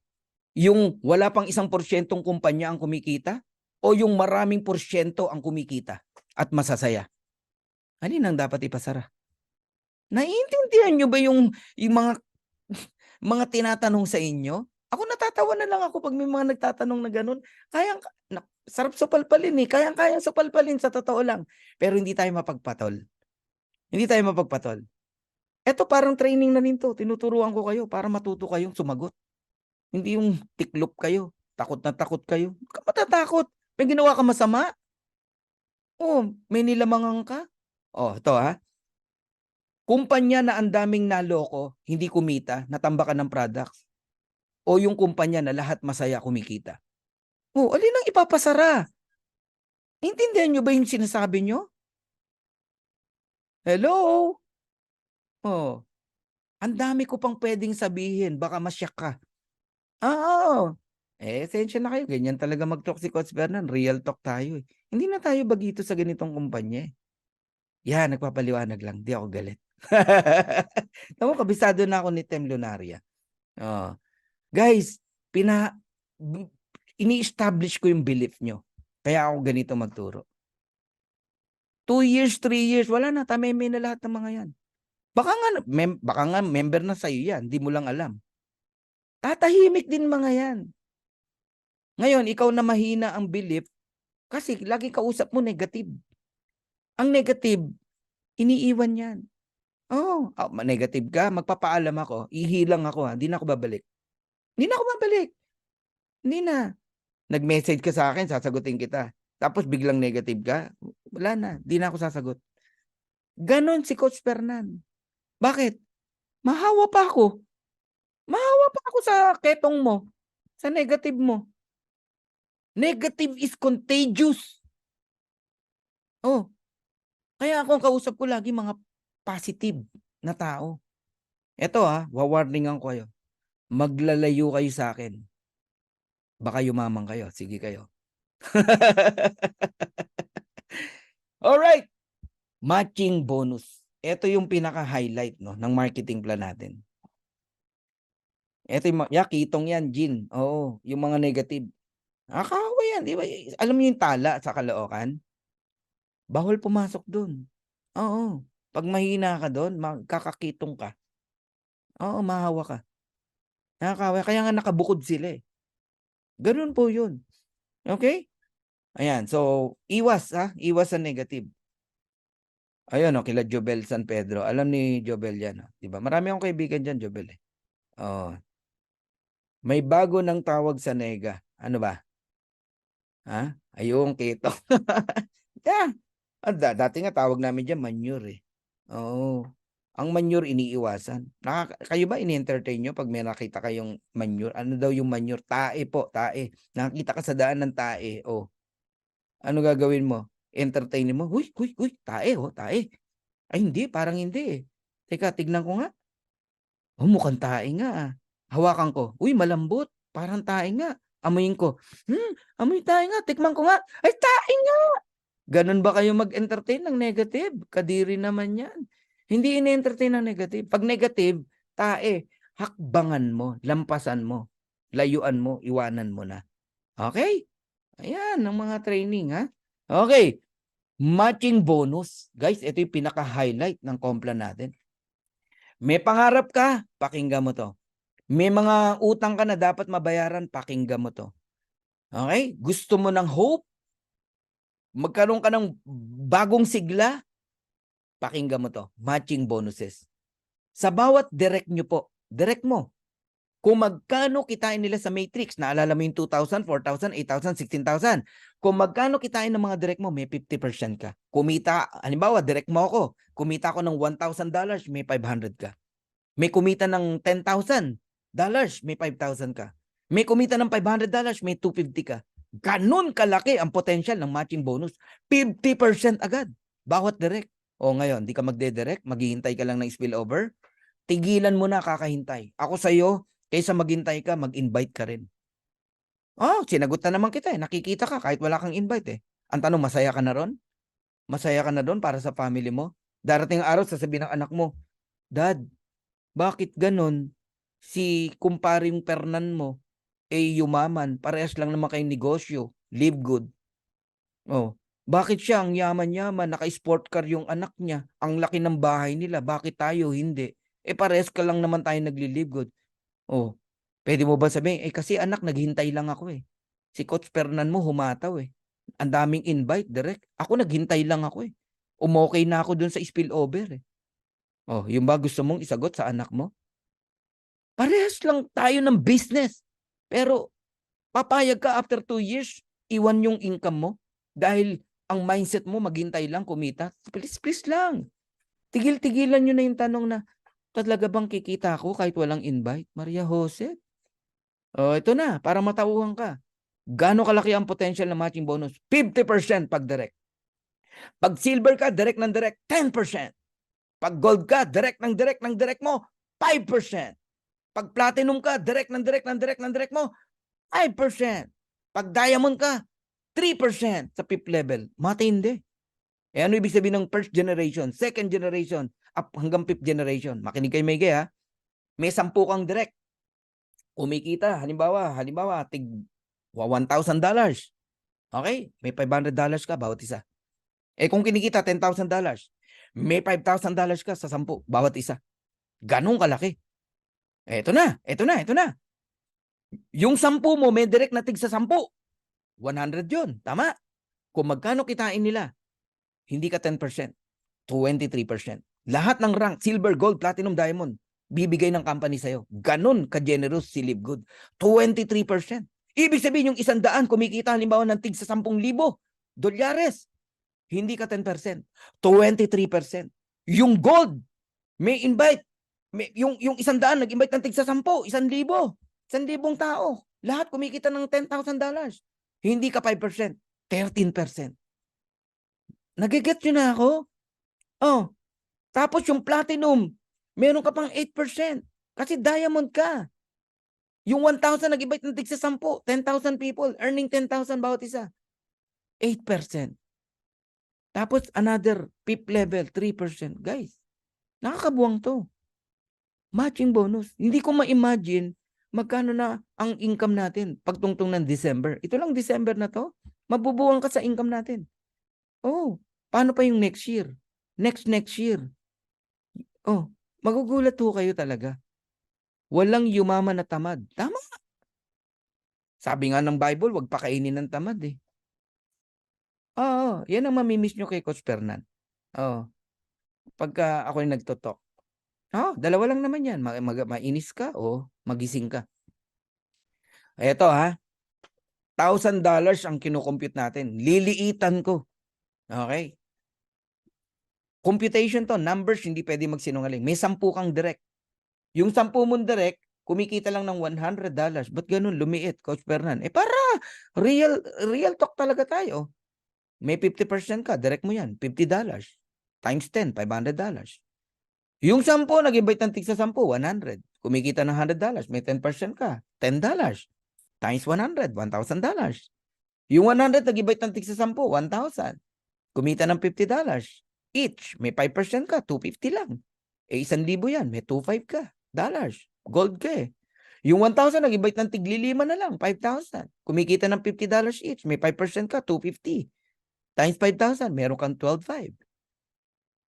Yung wala pang 1% kumpanya ang kumikita o yung maraming porsyento ang kumikita at masasaya? Alin ang dapat ipasara? Naiintindihan nyo ba yung mga mga tinatanong sa inyo? Ako natatawa na lang ako pag may mga nagtatanong na ganun. Sarap supalpalin eh. Kayang-kayang supalpalin sa totoo lang. Pero hindi tayo mapagpatol. Hindi tayo mapagpatol. Eto parang training na rin to. Tinuturuan ko kayo para matuto kayong sumagot. Hindi yung tiklop kayo. Takot na takot kayo. Huwag ka matatakot. May ginawa ka masama. Oh, may nilamangan ka. Oh, ito ha. Kumpanya na ang daming naloko, hindi kumita, natambakan ng products. O yung kumpanya na lahat masaya kumikita. Oh, alin ang ipapasara? Intindihan nyo ba yung sinasabi nyo? Hello? Oh, ang dami ko pang pwedeng sabihin. Baka masyak ka. Oo. Esensya na kayo. Ganyan talaga mag-talk si Coach Bernan. Real talk tayo eh. Hindi na tayo bagito sa ganitong kumpanya eh. Yan, nagpapaliwanag lang. Di ako galit. Tama, kabisado na ako ni Tem Lunaria. Oh. Guys, ini-establish ko yung belief nyo. Kaya ako ganito magturo. 2 years, 3 years, wala na. Tameme na lahat ng mga yan. Baka nga member na sa'yo yan. Di mo lang alam. Tatahimik din mga yan. Ngayon, ikaw na mahina ang belief kasi lagi kausap mo negative. Ang negative, iniiwan yan. Oh, negative ka, magpapaalam ako, ihilang ako, hindi na ako babalik. Hindi na ako babalik. Hindi na. Nag-message ka sa akin, sasagutin kita. Tapos biglang negative ka, wala na, hindi na ako sasagot. Ganon si Coach Fernan. Bakit? Mahawa pa ako. Mahawa pa ako sa ketong mo, sa negative mo. Negative is contagious. Oh, kaya akong kausap ko lagi mga positive na tao. Ito wawarningan ko kayo. Maglalayo kayo sa akin. Baka yumaman kayo. Sige kayo. Alright. Matching bonus. Ito yung pinaka-highlight ng marketing plan natin. Ito yung, kitong yan, Jin. Oo, yung mga negative. Nakakawa yan, di ba? Alam mo yung tala sa Caloocan? Bawal pumasok dun. Oo. Pag mahina ka dun, magkakakitong ka. Oo, mahawa ka. Nakakawa. Kaya nga nakabukod sila eh. Ganun po yun. Okay? Ayan. So, iwas sa negative. Ayun, kila Jobel San Pedro. Alam ni Jobel yan. Diba? Marami akong kaibigan dyan, Jobel eh. Oh. May bago ng tawag sa nega. Ano ba? Ayun, keto. Yeah. Dati nga tawag namin dyan, manure eh. Oo. Ang manure iniiwasan. Kayo ba ini-entertain nyo pag may nakita kayong manure? Ano daw yung manure? Tae po, tae. Nakakita ka sa daan ng tae. Oh. Ano gagawin mo? Entertainin mo? Huy, tae, tae. Ay, hindi, parang hindi eh. Teka, tignan ko nga. Oh, mukhang tae nga. Hawakan ko. Uy, malambot. Parang tae nga. Amuyin ko. Amoy tae nga. Tikman ko nga. Ay, tae nga. Ganun ba kayo mag-entertain ng negative? Kadiri naman yan. Hindi in-entertain ng negative. Pag negative, tae, hakbangan mo, lampasan mo, layuan mo, iwanan mo na. Okay? Ayan, ang mga training Okay. Matching bonus. Guys, ito yung pinaka-highlight ng complan natin. May pangarap ka, pakinggan mo to. May mga utang ka na dapat mabayaran, pakinggan mo to. Okay? Gusto mo ng hope? Magkaroon ka ng bagong sigla? Pakinggan mo to. Matching bonuses. Sa bawat direct nyo po, direct mo. Kung magkano kitain nila sa matrix, naalala mo yung 2,000, 4,000, 8,000, 16,000. Kung magkano kitain ng mga direct mo, may 50% ka. Kumita, halimbawa, direct mo ako. Kumita ako ng $1,000, may 500 ka. May kumita ng $10,000, may 5,000 ka. May kumita ng $500, may 250 ka. Ganun kalaki ang potential ng matching bonus. 50% agad. Bawat direct. O ngayon, di ka magde-direct, maghihintay ka lang ng spillover. Tigilan mo na kakahintay. Ako sa'yo, kaysa maghintay ka, mag-invite ka rin. Sinagot na naman kita eh. Nakikita ka kahit wala kang invite eh. Ang tanong, masaya ka na ron? Masaya ka na doon para sa family mo? Darating ang araw, sasabihin ng anak mo, Dad, bakit ganon? Si kumparing Fernan mo, yumaman, parehas lang naman kayong negosyo, live good. Oh, bakit siya ang yaman-yaman, naka-sport car yung anak niya, ang laki ng bahay nila, bakit tayo hindi? Eh parehas ka lang naman tayo nagli-live good. Oh, pwede mo ba sabihin, eh kasi anak, naghintay lang ako eh. Si Coach Fernan mo humataw eh. Ang daming invite, direct. Ako naghintay lang ako eh. Umokay na ako dun sa spillover eh. Oh, yung ba gusto mong isagot sa anak mo? Parehas lang tayo ng business. Pero papayag ka after 2 years, iwan yung income mo dahil ang mindset mo maghintay lang kumita. Please, please lang. Tigil-tigilan nyo na yung tanong na, talaga bang kikita ako kahit walang invite? Maria Jose? Oh, ito na, para matauhan ka. Gaano kalaki ang potential ng matching bonus? 50% pag direct. Pag silver ka, direct ng direct, 10%. Pag gold ka, direct ng direct mo, 5%. Pag platinum ka, direct ng direct mo, 5%. Pag diamond ka, 3% sa fifth level. Matindi. Eh ano ibig sabihin ng first generation, second generation, up hanggang fifth generation? Makinig kayo maigi ha. May 10 kang direct. Kumikita, halimbawa, tig $1,000. Okay? May $500 ka bawat isa. Eh kung kinikita $10,000, may $5,000 ka sa 10 bawat isa. Ganong kalaki. Eto na. Yung 10 mo, may direct na tig sa 10. 100 yun. Tama? Kung magkano kitain nila, hindi ka 10%, 23%. Lahat ng rank, silver, gold, platinum, diamond, bibigay ng company sa'yo. Ganon ka-generous si Live Good. 23%. Ibig sabihin yung 100 kumikita halimbawa ng tig sa 10,000 dolyares. Hindi ka 10%, 23%. Yung gold, may invite. Yung 100 nag-invite ng tig sa 10, 1,000. 1,000 tao. Lahat kumikita ng $10,000. Hindi ka 5%, 13%. Nagiget nyo na ako? Oh, tapos yung platinum, meron ka pang 8%. Kasi diamond ka. Yung 1,000 nag-invite ng tig sa 10, 10,000 people, earning 10,000 bawat isa. 8%. Tapos another fifth level, 3%. Guys, nakakabuwang to. Matching bonus. Hindi ko ma-imagine magkano na ang income natin pagtungtong ng December. Ito lang December na to, mabubuwang ka sa income natin. Oh, paano pa yung next year? Next year. Oh, magugulat ho kayo talaga. Walang yumaman na tamad. Tama. Sabi nga ng Bible, wag pakainin ng tamad eh. Oo, yan ang mamimiss nyo kay Coach Fernan. Oo. Pagka ako yung nagtotok. Oh, dalawa lang naman yan. Mainis ka o magising ka. Eto ha, $1,000 ang kinukompute natin. Liliitan ko. Okay? Computation to, numbers, hindi pwede magsinungaling. May 10 kang direct. Yung 10 mong direct, kumikita lang ng $100. Ba't ganun? Lumiit, Coach Fernan. Eh para, real talk talaga tayo. May 50% ka, direct mo yan, $50. Times 10, $500. Yung 10, nag-invite ng tig sa 10, 100. Kumikita ng $100, may 10% ka, $10. Times 100, $1,000. Yung 100, nag-invite ng tig sa 10, 1,000. Kumita ng $50. Each, may 5% ka, 250 lang. Eh, 1,000 yan, may 2,500 ka. Dollars. Gold ka eh. Yung 1,000, nag-invite ng tig 5 na lang, 5,000. Kumikita ng $50 each, may 5% ka, 250. Times 5,000, meron kang 12,500.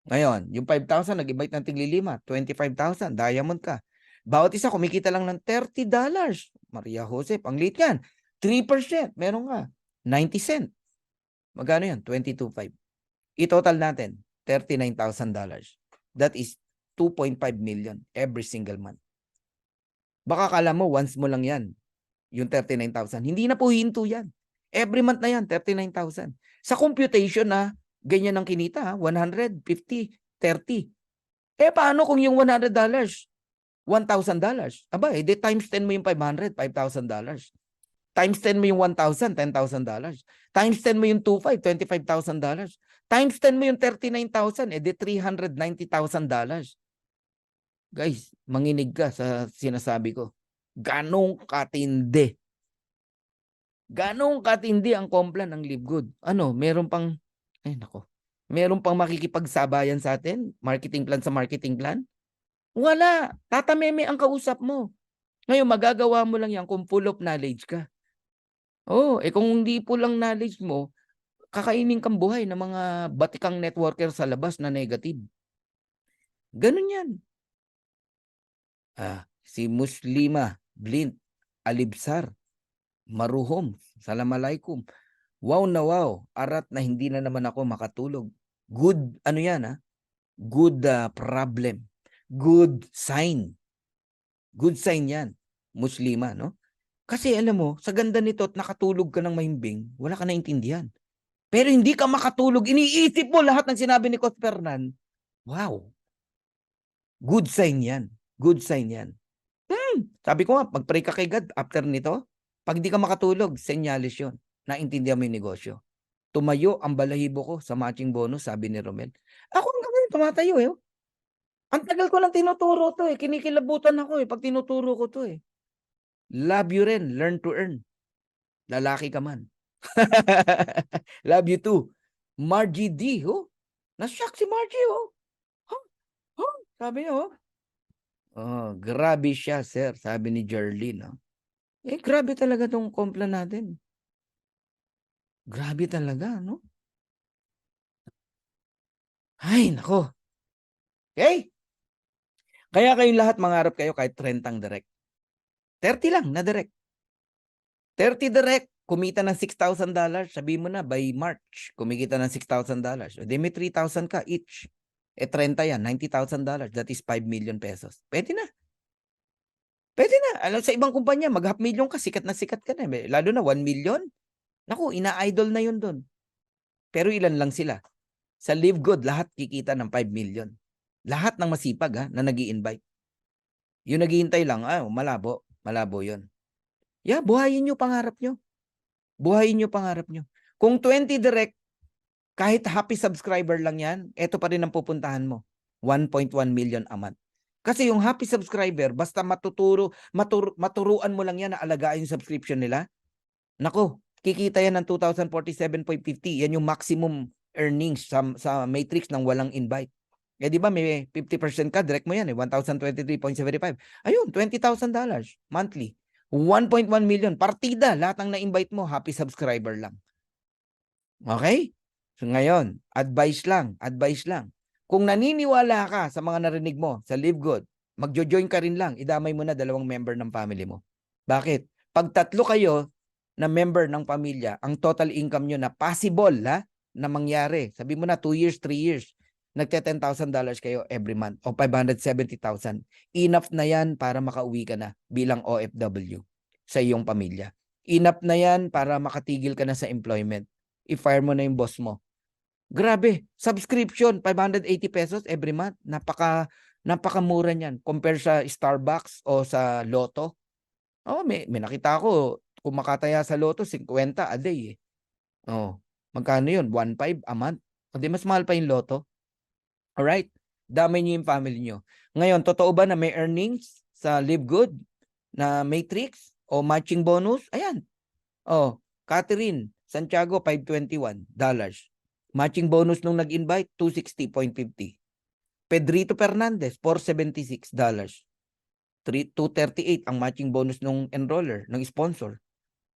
Ngayon, yung 5,000, nag-invite ng tig 5, 25,000, diamond ka. Bawat isa, kumikita lang ng $30. Maria Jose, panglit yan. 3%, meron ka. 90 cent. Magkano yan? 22,500. I-total natin, $39,000. That is 2.5 million every single month. Baka kala mo, once mo lang yan, yung 39,000. Hindi na po hinto yan. Every month na yan, 39,000. Sa computation na, ganyan ang kinita, 150, 30. Eh, paano kung yung $100, $1,000? Aba, edi times 10 mo yung 500, $5,000. Times 10 mo yung 1,000, $10,000. Times 10 mo yung 2,500, $25,000. Times 10 mo yung 39,000, edi $390,000. Guys, manginig ka sa sinasabi ko. Ganong katindi. Ganong katindi ang komplan ng Live Good. Ano, meron pang, meron pang makikipagsabayan sa atin? Marketing plan sa marketing plan? Wala. Tatameme ang kausap mo. Ngayon, magagawa mo lang yan kung full of knowledge ka. Oh, kung hindi full lang knowledge mo, kakainin kang buhay ng mga batikang networker sa labas na negative. Ganun yan. Si Muslima, Blint, Alibsar, Maruhom, Salamalaikum. Wow na wow, arat na hindi na naman ako makatulog. Good, ano yan Good problem. Good sign. Good sign yan, Muslima, no? Kasi alam mo, sa ganda nito at nakatulog ka ng mahimbing, wala ka naintindihan. Pero hindi ka makatulog, iniisip mo lahat ng sinabi ni Coach Fernan. Wow. Good sign yan. Good sign yan. Sabi ko nga, mag-pray ka kay God after nito. Pag hindi ka makatulog, senyalis yun. Naintindihan mo yung negosyo. Tumayo ang balahibo ko sa matching bonus, sabi ni Romel. Ako hanggang ngayon tumatayo Ang tagal ko lang tinuturo to Kinikilabutan ako pag tinuturo ko to Love you rin, learn to earn. Lalaki ka man. Love you too. Margie D, Na-shock si Margie, Sabi niya, grabe siya, sir. Sabi ni Jerlyn, grabe talaga tong kompla natin. Grabe talaga, no? Ay, nako. Okay? Kaya kayong lahat mangarap kayo kahit 30 direct. 30 lang na direct. 30 direct, kumita ng $6,000. Sabi mo na, by March, kumikita ng $6,000. O di may 3,000 ka each. 30 yan, $90,000. That is 5 million pesos. Pwede na. Pwede na. Alam, sa ibang kumpanya, mag-half million ka, sikat na na. Lalo na 1 million. Naku, ina-idol na yun doon. Pero ilan lang sila. Sa Live Good, lahat kikita ng 5 million. Lahat ng masipag na nag-i-invite. Yung naghihintay lang, malabo. Malabo yun. Yeah, buhayin nyo pangarap nyo. Buhayin nyo pangarap nyo. Kung 20 direct, kahit happy subscriber lang yan, eto pa rin ang pupuntahan mo. 1.1 million a month. Kasi yung happy subscriber, basta maturuan mo lang yan na alagaan yung subscription nila, nako, kikita yan ng 2,047.50. Yan yung maximum earnings sa matrix ng walang invite. Di ba may 50% ka, direct mo yan 1,023.75. Ayun, $20,000 monthly. 1.1 million. Partida, lahat ng na-invite mo, happy subscriber lang. Okay? So ngayon, advice lang. Kung naniniwala ka sa mga narinig mo sa Live Good, magjo-join ka rin lang. Idamay mo na 2 member ng family mo. Bakit? Pag 3 kayo na member ng pamilya, ang total income nyo na possible na mangyari. Sabi mo na 2 years, 3 years. Nagte-$10,000 kayo every month o 570,000. Enough na yan para makauwi ka na bilang OFW sa iyong pamilya. Enough na yan para makatigil ka na sa employment. I-fire mo na yung boss mo. Grabe, subscription, 580 pesos every month. Napakamura niyan compare sa Starbucks o sa Lotto. May nakita ko, kumakataya sa Lotto, 50 a day magkano yun? 1.5 a month. Hindi, mas mahal pa yung Lotto. Alright? Damay niyo yung family niyo. Ngayon, totoo ba na may earnings sa Live Good na matrix o matching bonus? Ayan. Catherine Santiago, $521. Matching bonus nung nag-invite, 260.50. Pedrito Fernandez, $476. 238 ang matching bonus nung enroller, ng sponsor.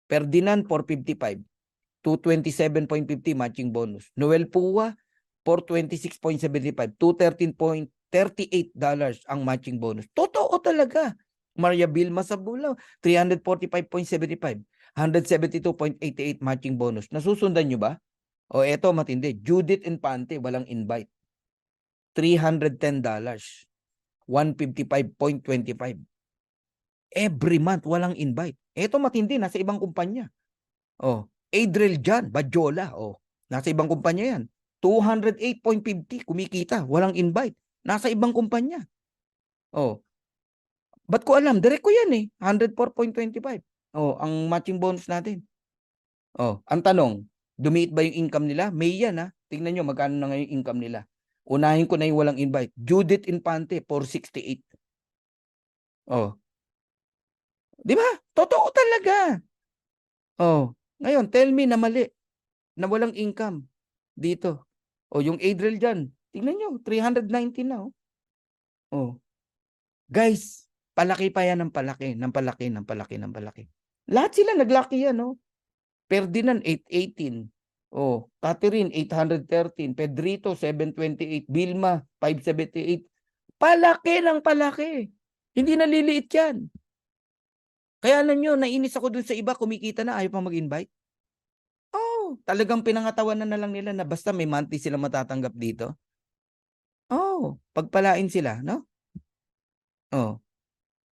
Ferdinand, 455. 227.50 matching bonus. Noel Pua, $426.75. $213.38 ang matching bonus. Totoo talaga. Maria Vilma Sabulaw, $345.75. $172.88 matching bonus. Nasusundan nyo ba? Eto matindi. Judith Infante, walang invite. $310. $155.25. Every month, walang invite. Eto matindi, nasa ibang kumpanya. Adriel Jan, Bajola. Nasa ibang kumpanya yan. $208.50 kumikita, walang invite. Nasa ibang kumpanya. Ba't ko alam? Direct ko yan $104.25. Ang matching bonus natin. Ang tanong, dumiit ba yung income nila? May yan Tingnan nyo magkano na ngayon income nila. Unahin ko na yung walang invite. Judith Infante, $468. Di ba? Totoo talaga. Ngayon, tell me na mali. Na walang income dito. Yung Adriel dyan. Tingnan nyo, 390 na. Guys, palaki pa yan ng palaki. Lahat sila naglaki yan. Ferdinand, 818. Oh, Catherine, 813. Pedrito, 728. Vilma, 578. Palaki ng palaki. Hindi naliliit yan. Kaya alam nyo, nainis ako dun sa iba, kumikita na, ayaw pa mag-invite. Oh, talagang pinangatawanan na lang nila na basta may monthly sila matatanggap dito. Oh, pagpalain sila, no? Oh.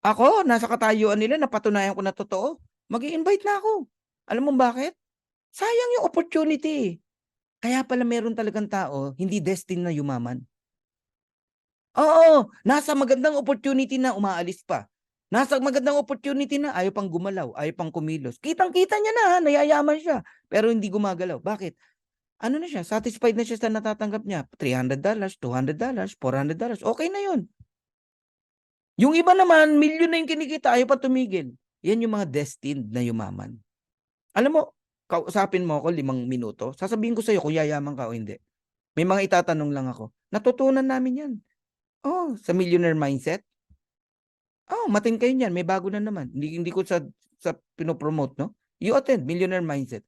Ako, nasa katayuan nila, napatunayan ko na totoo. Mag-i-invite na ako. Alam mo bakit? Sayang yung opportunity. Kaya pala meron talagang tao, hindi destined na yumaman. Oo, nasa magandang opportunity na umaalis pa. Nasa magandang opportunity na ayaw pang gumalaw, ayaw pang kumilos. Kitang-kita niya na, nayayaman siya, pero hindi gumagalaw. Bakit? Ano na siya, satisfied na siya sa natatanggap niya. $300, $200, $400, okay na yun. Yung iba naman, milyon na yung kinikita, ayaw pa tumigil. Yan yung mga destined na yumaman. Alam mo, kausapin mo ako 5 minuto, sasabihin ko sa'yo kung yayaman ka o hindi. May mga itatanong lang ako. Natutunan namin yan. Oh, sa millionaire mindset. Oh, matin kayo niyan, may bago na naman. Hindi ko sa pinopromote, no? You attend millionaire mindset.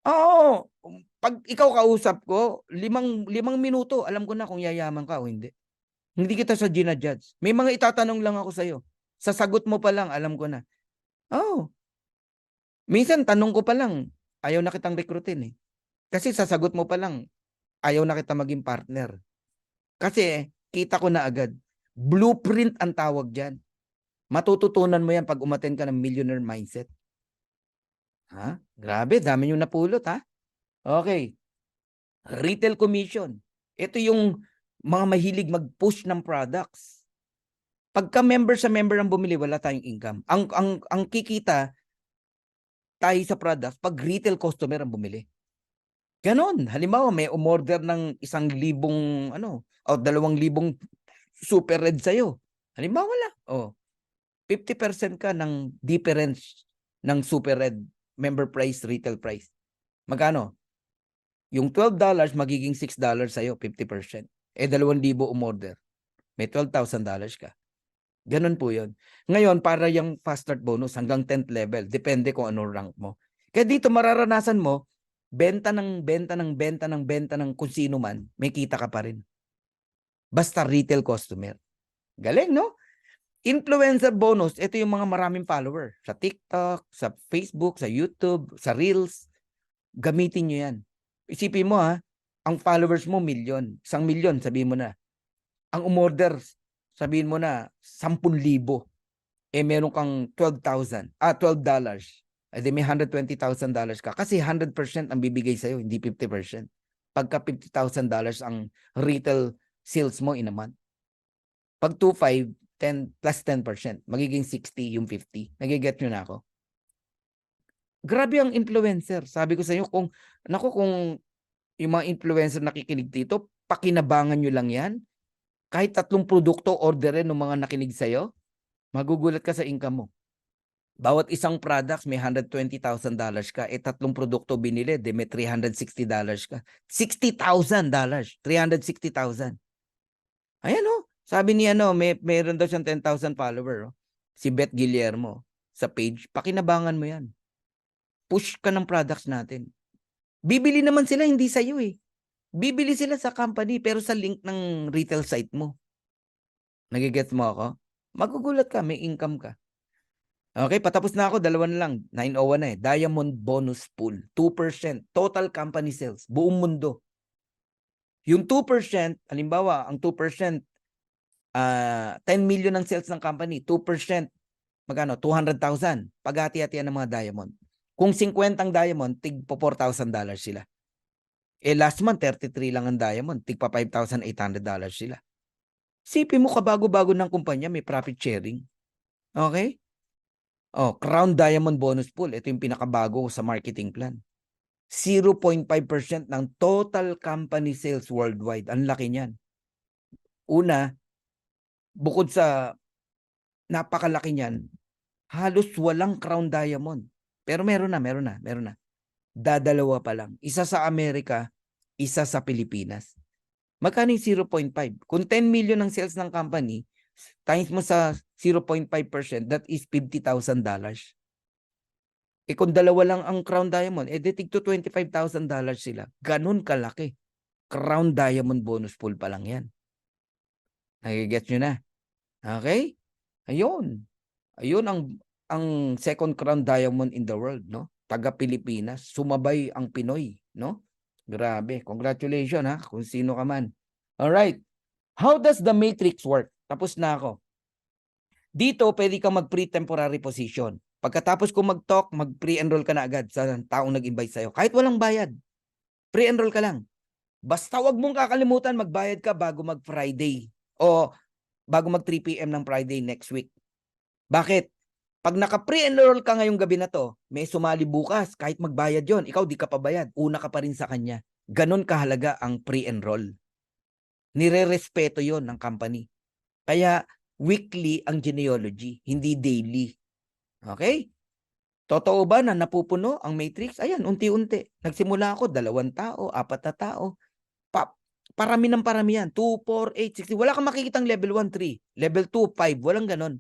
Oo, pag ikaw kausap ko, 5 minuto, alam ko na kung yayaman ka o hindi. Hindi kita sa ginajudge. May mga itatanong lang ako sa'yo. Sa sagot mo pa lang, alam ko na. Oh, minsan tanong ko pa lang, ayaw na kitang rekrutin eh. Kasi sa sagot mo pa lang, ayaw na kita maging partner. Kasi kita ko na agad. Blueprint ang tawag dyan. Matututunan mo yan pag umattend ka ng millionaire mindset. Ha? Grabe, dami yung napulot ha. Okay. Retail commission. Ito yung mga mahilig mag-push ng products. Pagka member sa member ang bumili, wala tayong income. Ang kikita tayo sa products pag retail customer ang bumili. Ganon. Halimbawa, may umorder ng 1,000 o 2,000 super red sa'yo. Halimbawa lang. Oh, 50% ka ng difference ng super red member price, retail price. Magkano? Yung $12 magiging $6 sa'yo, 50%. 2,000 umorder. May $12,000 ka. Ganon po yun. Ngayon, para yung fast start bonus hanggang 10th level, depende kung ano rank mo. Kaya dito mararanasan mo, benta ng kung sino man, may kita ka pa rin. Basta retail customer. Galing, no? Influencer bonus, ito yung mga maraming follower. Sa TikTok, sa Facebook, sa YouTube, sa Reels. Gamitin nyo yan. Isipin mo ha, ang followers mo 1,000,000. 1,000,000, sabihin mo na. Ang umorder, sabihin mo na 10,000. Meron kang $12. Di may $120,000 ka. Kasi 100% ang bibigay sa'yo, hindi 50%. Pagka $50,000 ang retail sales mo in a month. Pag 2,500, 10 plus 10%, magiging 60 yung 50. Nagiget nyo na ako? Grabe ang influencer. Sabi ko sa inyo, kung yung mga influencer nakikinig dito, pakinabangan nyo lang yan. Kahit 3 produkto orderin ng mga nakinig sa'yo, magugulat ka sa income mo. Bawat isang products may $120,000 ka, 3 produkto binili, may $360 ka. $60,000. $360,000. Ayan o. Sabi ni meron daw siyang 10,000 follower. Si Beth Guillermo sa page. Pakinabangan mo yan. Push ka ng products natin. Bibili naman sila, hindi sa'yo eh. Bibili sila sa company pero sa link ng retail site mo. Nagigets mo ako? Magugulat ka, may income ka. Okay, patapos na ako. 2 na lang. 901 na eh. Diamond bonus pool. 2%. Total company sales. Buong mundo. Yung 2%, halimbawa, ang 2%, 10 million ang sales ng company, 2%, magkano? 200,000. Paghati-hatian ng mga diamond. Kung 50 ang diamond, tig po $4,000 sila. Last month, 33 lang ang diamond, tig pa $5,800 sila. Sipin mo, kabago-bago ng kumpanya, may profit sharing. Okay? Oh, Crown Diamond Bonus Pool, ito yung pinakabago sa marketing plan. 0.5% ng total company sales worldwide. Ang laki niyan. Una, bukod sa napakalaki niyan, halos walang Crown Diamond. Pero meron na. Dadalawa pa lang. Isa sa Amerika, isa sa Pilipinas. Magkano yung 0.5? Kung 10 million ang sales ng company, times mo sa 0.5%, that is $50,000. Kung dalawa lang ang Crown Diamond, di tig to $25,000 sila. Ganun kalaki. Crown Diamond bonus pool pa lang yan. Nagigets nyo na? Okay? Ayun. Ayun ang second Crown Diamond in the world, no? Taga Pilipinas. Sumabay ang Pinoy, no? Grabe. Congratulations, ha? Kung sino ka man. Alright. How does the matrix work? Tapos na ako. Dito, pwede kang mag-pre-temporary position. Pagkatapos kung mag-talk, mag-pre-enroll ka na agad sa taong nag-invite sa'yo. Kahit walang bayad. Pre-enroll ka lang. Basta wag mong kakalimutan magbayad ka bago mag-Friday o bago mag 3 p.m. ng Friday next week. Bakit? Pag naka-pre-enroll ka ngayong gabi na to, may sumali bukas, kahit magbayad yon, ikaw di ka pa bayad, una ka pa rin sa kanya. Ganon kahalaga ang pre-enroll. Nire-respeto yon ng company. Kaya weekly ang genealogy, hindi daily. Okay? Totoo ba na napupuno ang matrix? Ayan, unti-unti. Nagsimula ako, 2 tao, 4 na tao. Parami ng parami yan. 2, 4, 8, 60. Wala kang makikitang level 1, 3. Level 2, 5. Walang ganon.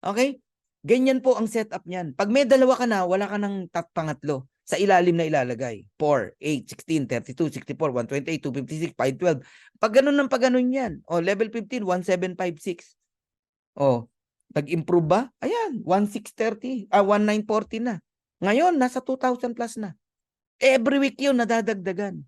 Okay? Ganyan po ang setup niyan. Pag may 2 ka na, wala ka ng pangatlo. Sa ilalim na ilalagay. 4, 8, 16, 32, 64, 128, 256, 512. Pag ganun ng pag ganun yan. O, level 15, 1756. O, nag-improve ba? Ayan, 1630. 1940 na. Ngayon, nasa 2,000 plus na. Every week yun, nadadagdagan.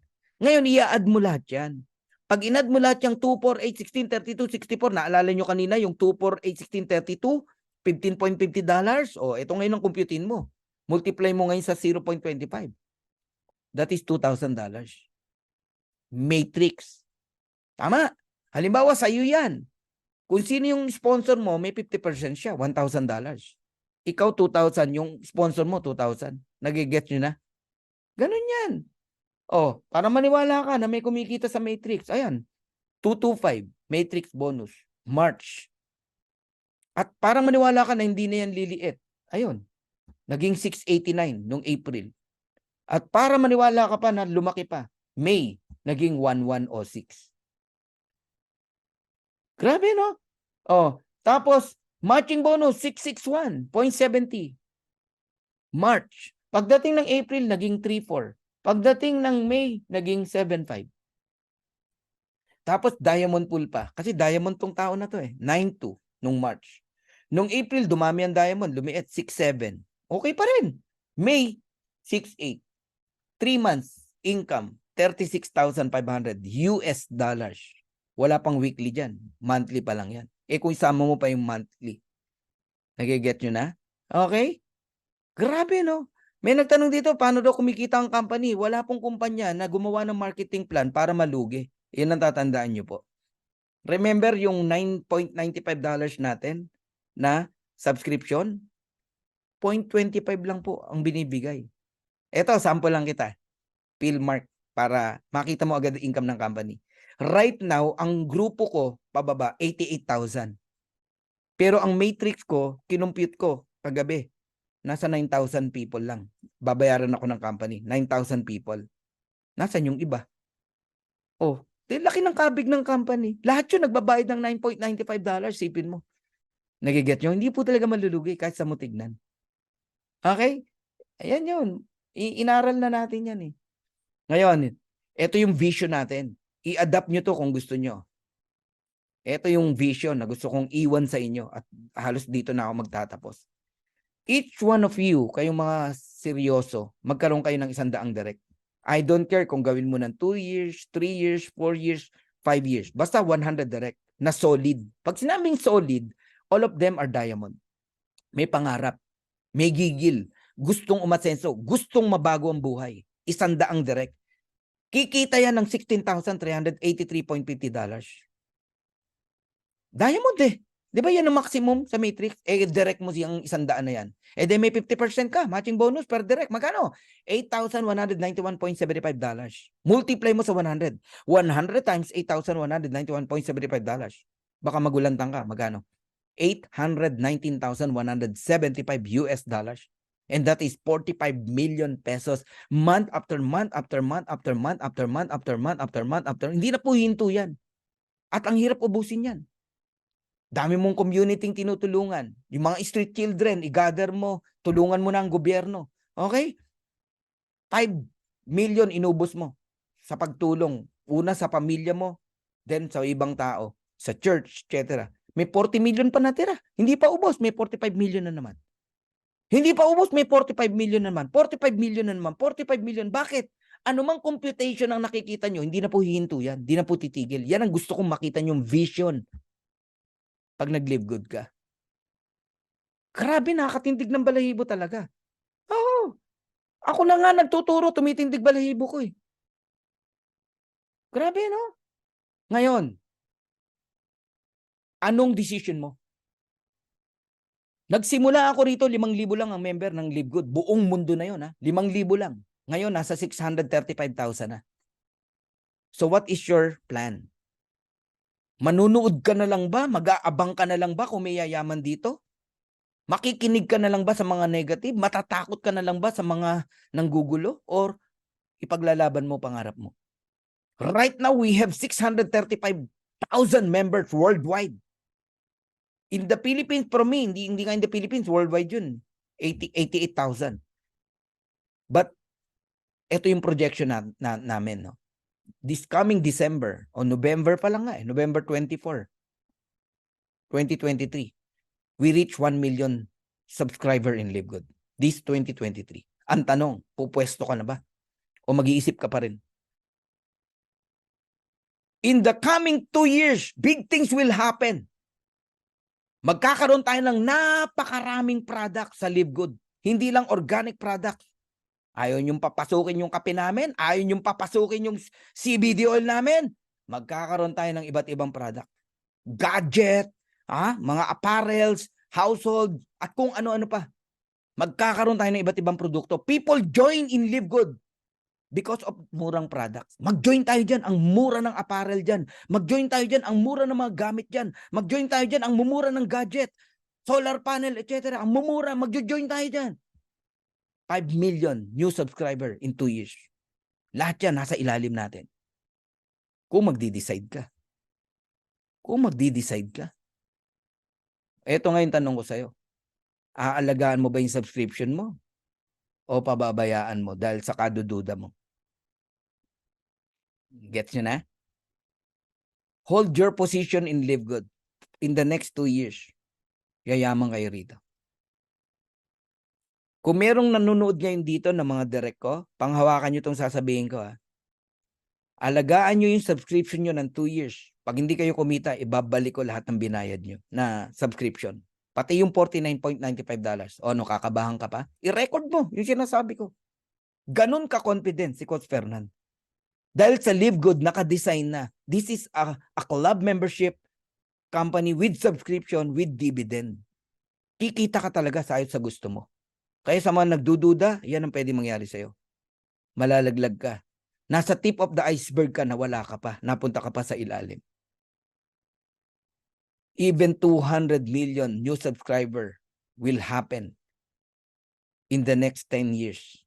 Ngayon, i-add mo lahat yan. Pag in-add mo lahat yung 2, 4, 8, 16, 32, 64, naalala nyo kanina yung 2, 4, 8, 16, 32, $15.50. O, ito ngayon ang computein mo. Multiply mo ngayon sa 0.25. That is $2,000. Matrix. Tama. Halimbawa, sa iyo yan. Kung sino yung sponsor mo, may 50% siya, $1,000. Ikaw, 2,000. Yung sponsor mo, 2,000. Nagigets nyo na? Ganun yan. Oh, para maniwala ka na may kumikita sa Matrix. Ayan, 225, Matrix bonus, March. At parang maniwala ka na hindi na yan liliit. Ayun, naging 689 nung April. At para maniwala ka pa na lumaki pa, May, naging 1106. Grabe, no? Oh, tapos, matching bonus, 661.70. March. Pagdating ng April, naging 34. Pagdating ng May, naging 7.5. Tapos diamond pool pa. Kasi diamond tong tao na to eh. 9.2 nung March. Nung April, dumami ang diamond. Lumiit 6.7. Okay pa rin. May, 6.8. 3 months, income, $36,500 US dollars. Wala pang weekly dyan. Monthly pa lang yan. Kung isama mo pa yung monthly. Nagiget nyo na? Okay? Grabe, no? May nagtanong dito, paano daw kumikita ang company? Wala pong kumpanya na gumawa ng marketing plan para malugi. Yan ang tatandaan nyo po. Remember yung $9.95 natin na subscription? 0.25 lang po ang binibigay. Ito, sample lang kita. Philmark para makita mo agad ang income ng company. Right now, ang grupo ko, pababa, 88,000. Pero ang matrix ko, kinumpute ko kagabi. Nasa 9,000 people lang. Babayaran ako ng company. 9,000 people. Nasaan yung iba? Oh, laki ng kabig ng company. Lahat yun nagbabayad ng $9.95. Sipin mo. Nagiget nyo? Hindi po talaga malulugi kahit sa mo tignan. Okay? Ayan yun. Inaral na natin yan eh. Ngayon, ito yung vision natin. I-adapt nyo to kung gusto nyo. Ito yung vision na gusto kong iwan sa inyo at halos dito na ako magtatapos. Each one of you, kayong mga seryoso, magkaroon kayo ng 100 direct. I don't care kung gawin mo ng 2 years, 3 years, 4 years, 5 years. Basta 100 direct na solid. Pag sinabing solid, all of them are diamond. May pangarap, may gigil, gustong umasenso, gustong mabago ang buhay. 100 direct. Kikita yan ng $16,383.50. Diamond eh. Di ba yan ang maximum sa Matrix? Direct mo siyang 100 na yan. Then may 50% ka. Matching bonus per direct. Magkano? $8,191.75. Multiply mo sa 100. 100 times $8,191.75. Baka magulantang ka. Magkano? $819,175 US dollars. And that is 45 million pesos month after month after month after month after month after month after month after. Hindi na po hinto yan. At ang hirap ubusin yan. Dami mong community tinutulungan. Yung mga street children, i-gather mo, tulungan mo na ang gobyerno. Okay? 5 million inubos mo sa pagtulong. Una sa pamilya mo, then sa ibang tao, sa church, etc. May 40 million pa natira. Hindi pa ubos, may 45 million na naman. Hindi pa ubos, may 45 million na naman. 45 million na naman. 45 million. Bakit? Anumang computation ang nakikita nyo, hindi na po hihinto yan. Hindi na po titigil. Yan ang gusto kong makita nyong vision pag nag-live good ka. Grabe, nakakatindig ng balahibo talaga. Oo. Ako na nga nagtuturo, tumitindig balahibo ko eh. Grabe, no? Ngayon, anong decision mo? Nagsimula ako rito, 5,000 lang ang member ng Live Good. Buong mundo na yun, ha? 5,000 lang. Ngayon, nasa 635,000 na. So what is your plan? Manunood ka na lang ba? Mag-aabang ka na lang ba kung may yayaman dito? Makikinig ka na lang ba sa mga negative? Matatakot ka na lang ba sa mga nanggugulo? Or ipaglalaban mo pangarap mo? Right now, we have 635,000 members worldwide. In the Philippines, for me, hindi nga in the Philippines, worldwide yun. 88,000. But, ito yung projection namin, no? This coming December, o November pa lang nga eh, November 24, 2023, we reach 1 million subscriber in Live Good. This 2023. Ang tanong, pupwesto ka na ba? O mag-iisip ka pa rin? In the coming 2 years, big things will happen. Magkakaroon tayo ng napakaraming product sa Live Good. Hindi lang organic products. Ayaw niyong papasukin yung kape namin, ayaw niyong papasukin yung CBD oil namin. Magkakaroon tayo ng iba't ibang product. Gadget, mga apparels, household, at kung ano-ano pa. Magkakaroon tayo ng iba't ibang produkto. People join in Live Good because of murang products. Mag-join tayo dyan, ang mura ng apparel dyan. Mag-join tayo dyan, ang mura ng mga gamit dyan. Mag-join tayo dyan, ang mumura ng gadget, solar panel, etc. Ang mumura, mag-join tayo dyan. 5 million new subscriber in 2 years. Lahat yan nasa ilalim natin. Kung magdi-decide ka. Ito nga yung tanong ko sa'yo. Aalagaan mo ba yung subscription mo? O pababayaan mo dahil sa kadududa mo? Gets nyo na? Hold your position in Live Good. In the next 2 years, yayaman kayo rito. Kung merong nanonood ngayon dito ng mga direct ko, panghawakan nyo itong sasabihin ko. Alagaan nyo yung subscription nyo ng 2 years. Pag hindi kayo kumita, ibabalik ko lahat ng binayad nyo na subscription. Pati yung $49.95. O ano, kakabahan ka pa? I-record mo yung sinasabi ko. Ganun ka-confident si Coach Fernan. Dahil sa Live Good, naka-design na. This is a club membership company with subscription, with dividend. Kikita ka talaga sa ayot sa gusto mo. Kaya sa mga nagdududa, yan ang pwede mangyari sa'yo. Malalaglag ka. Nasa tip of the iceberg ka na wala ka pa. Napunta ka pa sa ilalim. Even 200 million new subscriber will happen in the next 10 years.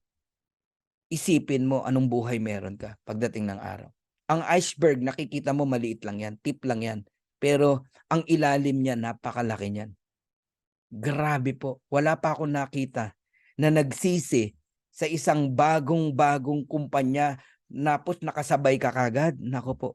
Isipin mo anong buhay meron ka pagdating ng araw. Ang iceberg, nakikita mo maliit lang yan. Tip lang yan. Pero ang ilalim niya, napakalaki niyan. Grabe po. Wala pa akong nakita na nagsisi sa isang bagong kumpanya napos nakasabay ka kagad. Nako po,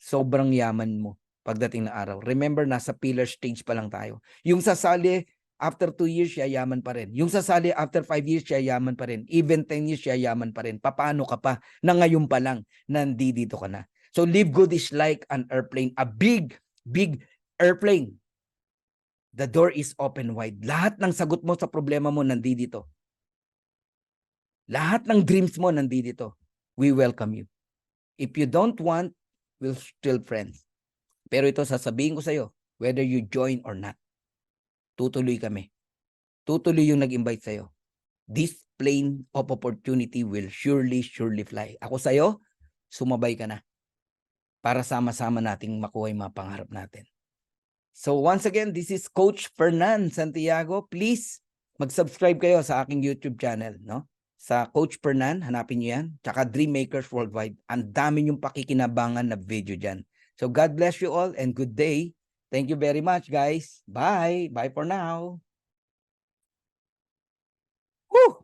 sobrang yaman mo pagdating ng araw. Remember, nasa pillar stage pa lang tayo. Yung sasali, after 2 years, yayaman pa rin. Yung sasali, after 5 years, yayaman pa rin. Even 10 years, yayaman pa rin. Paano ka pa na ngayon pa lang nandito ka na? So, Live Good is like an airplane. A big airplane. The door is open wide. Lahat ng sagot mo sa problema mo nandito. Lahat ng dreams mo nandito. We welcome you. If you don't want, we'll still friends. Pero ito sasabihin ko sa'yo, whether you join or not, tutuloy kami. Tutuloy yung nag-invite sa'yo. This plane of opportunity will surely fly. Ako sa'yo, sumabay ka na. Para sama-sama nating makuha yung mga pangarap natin. So once again, this is Coach Fernan Santiago. Please mag-subscribe kayo sa aking YouTube channel, no? Sa Coach Fernan, hanapin niyo yan. Tsaka Dream Makers Worldwide. Ang dami niyong pakikinabangan na video dyan. So God bless you all and good day. Thank you very much, guys. Bye. Bye for now. Woo!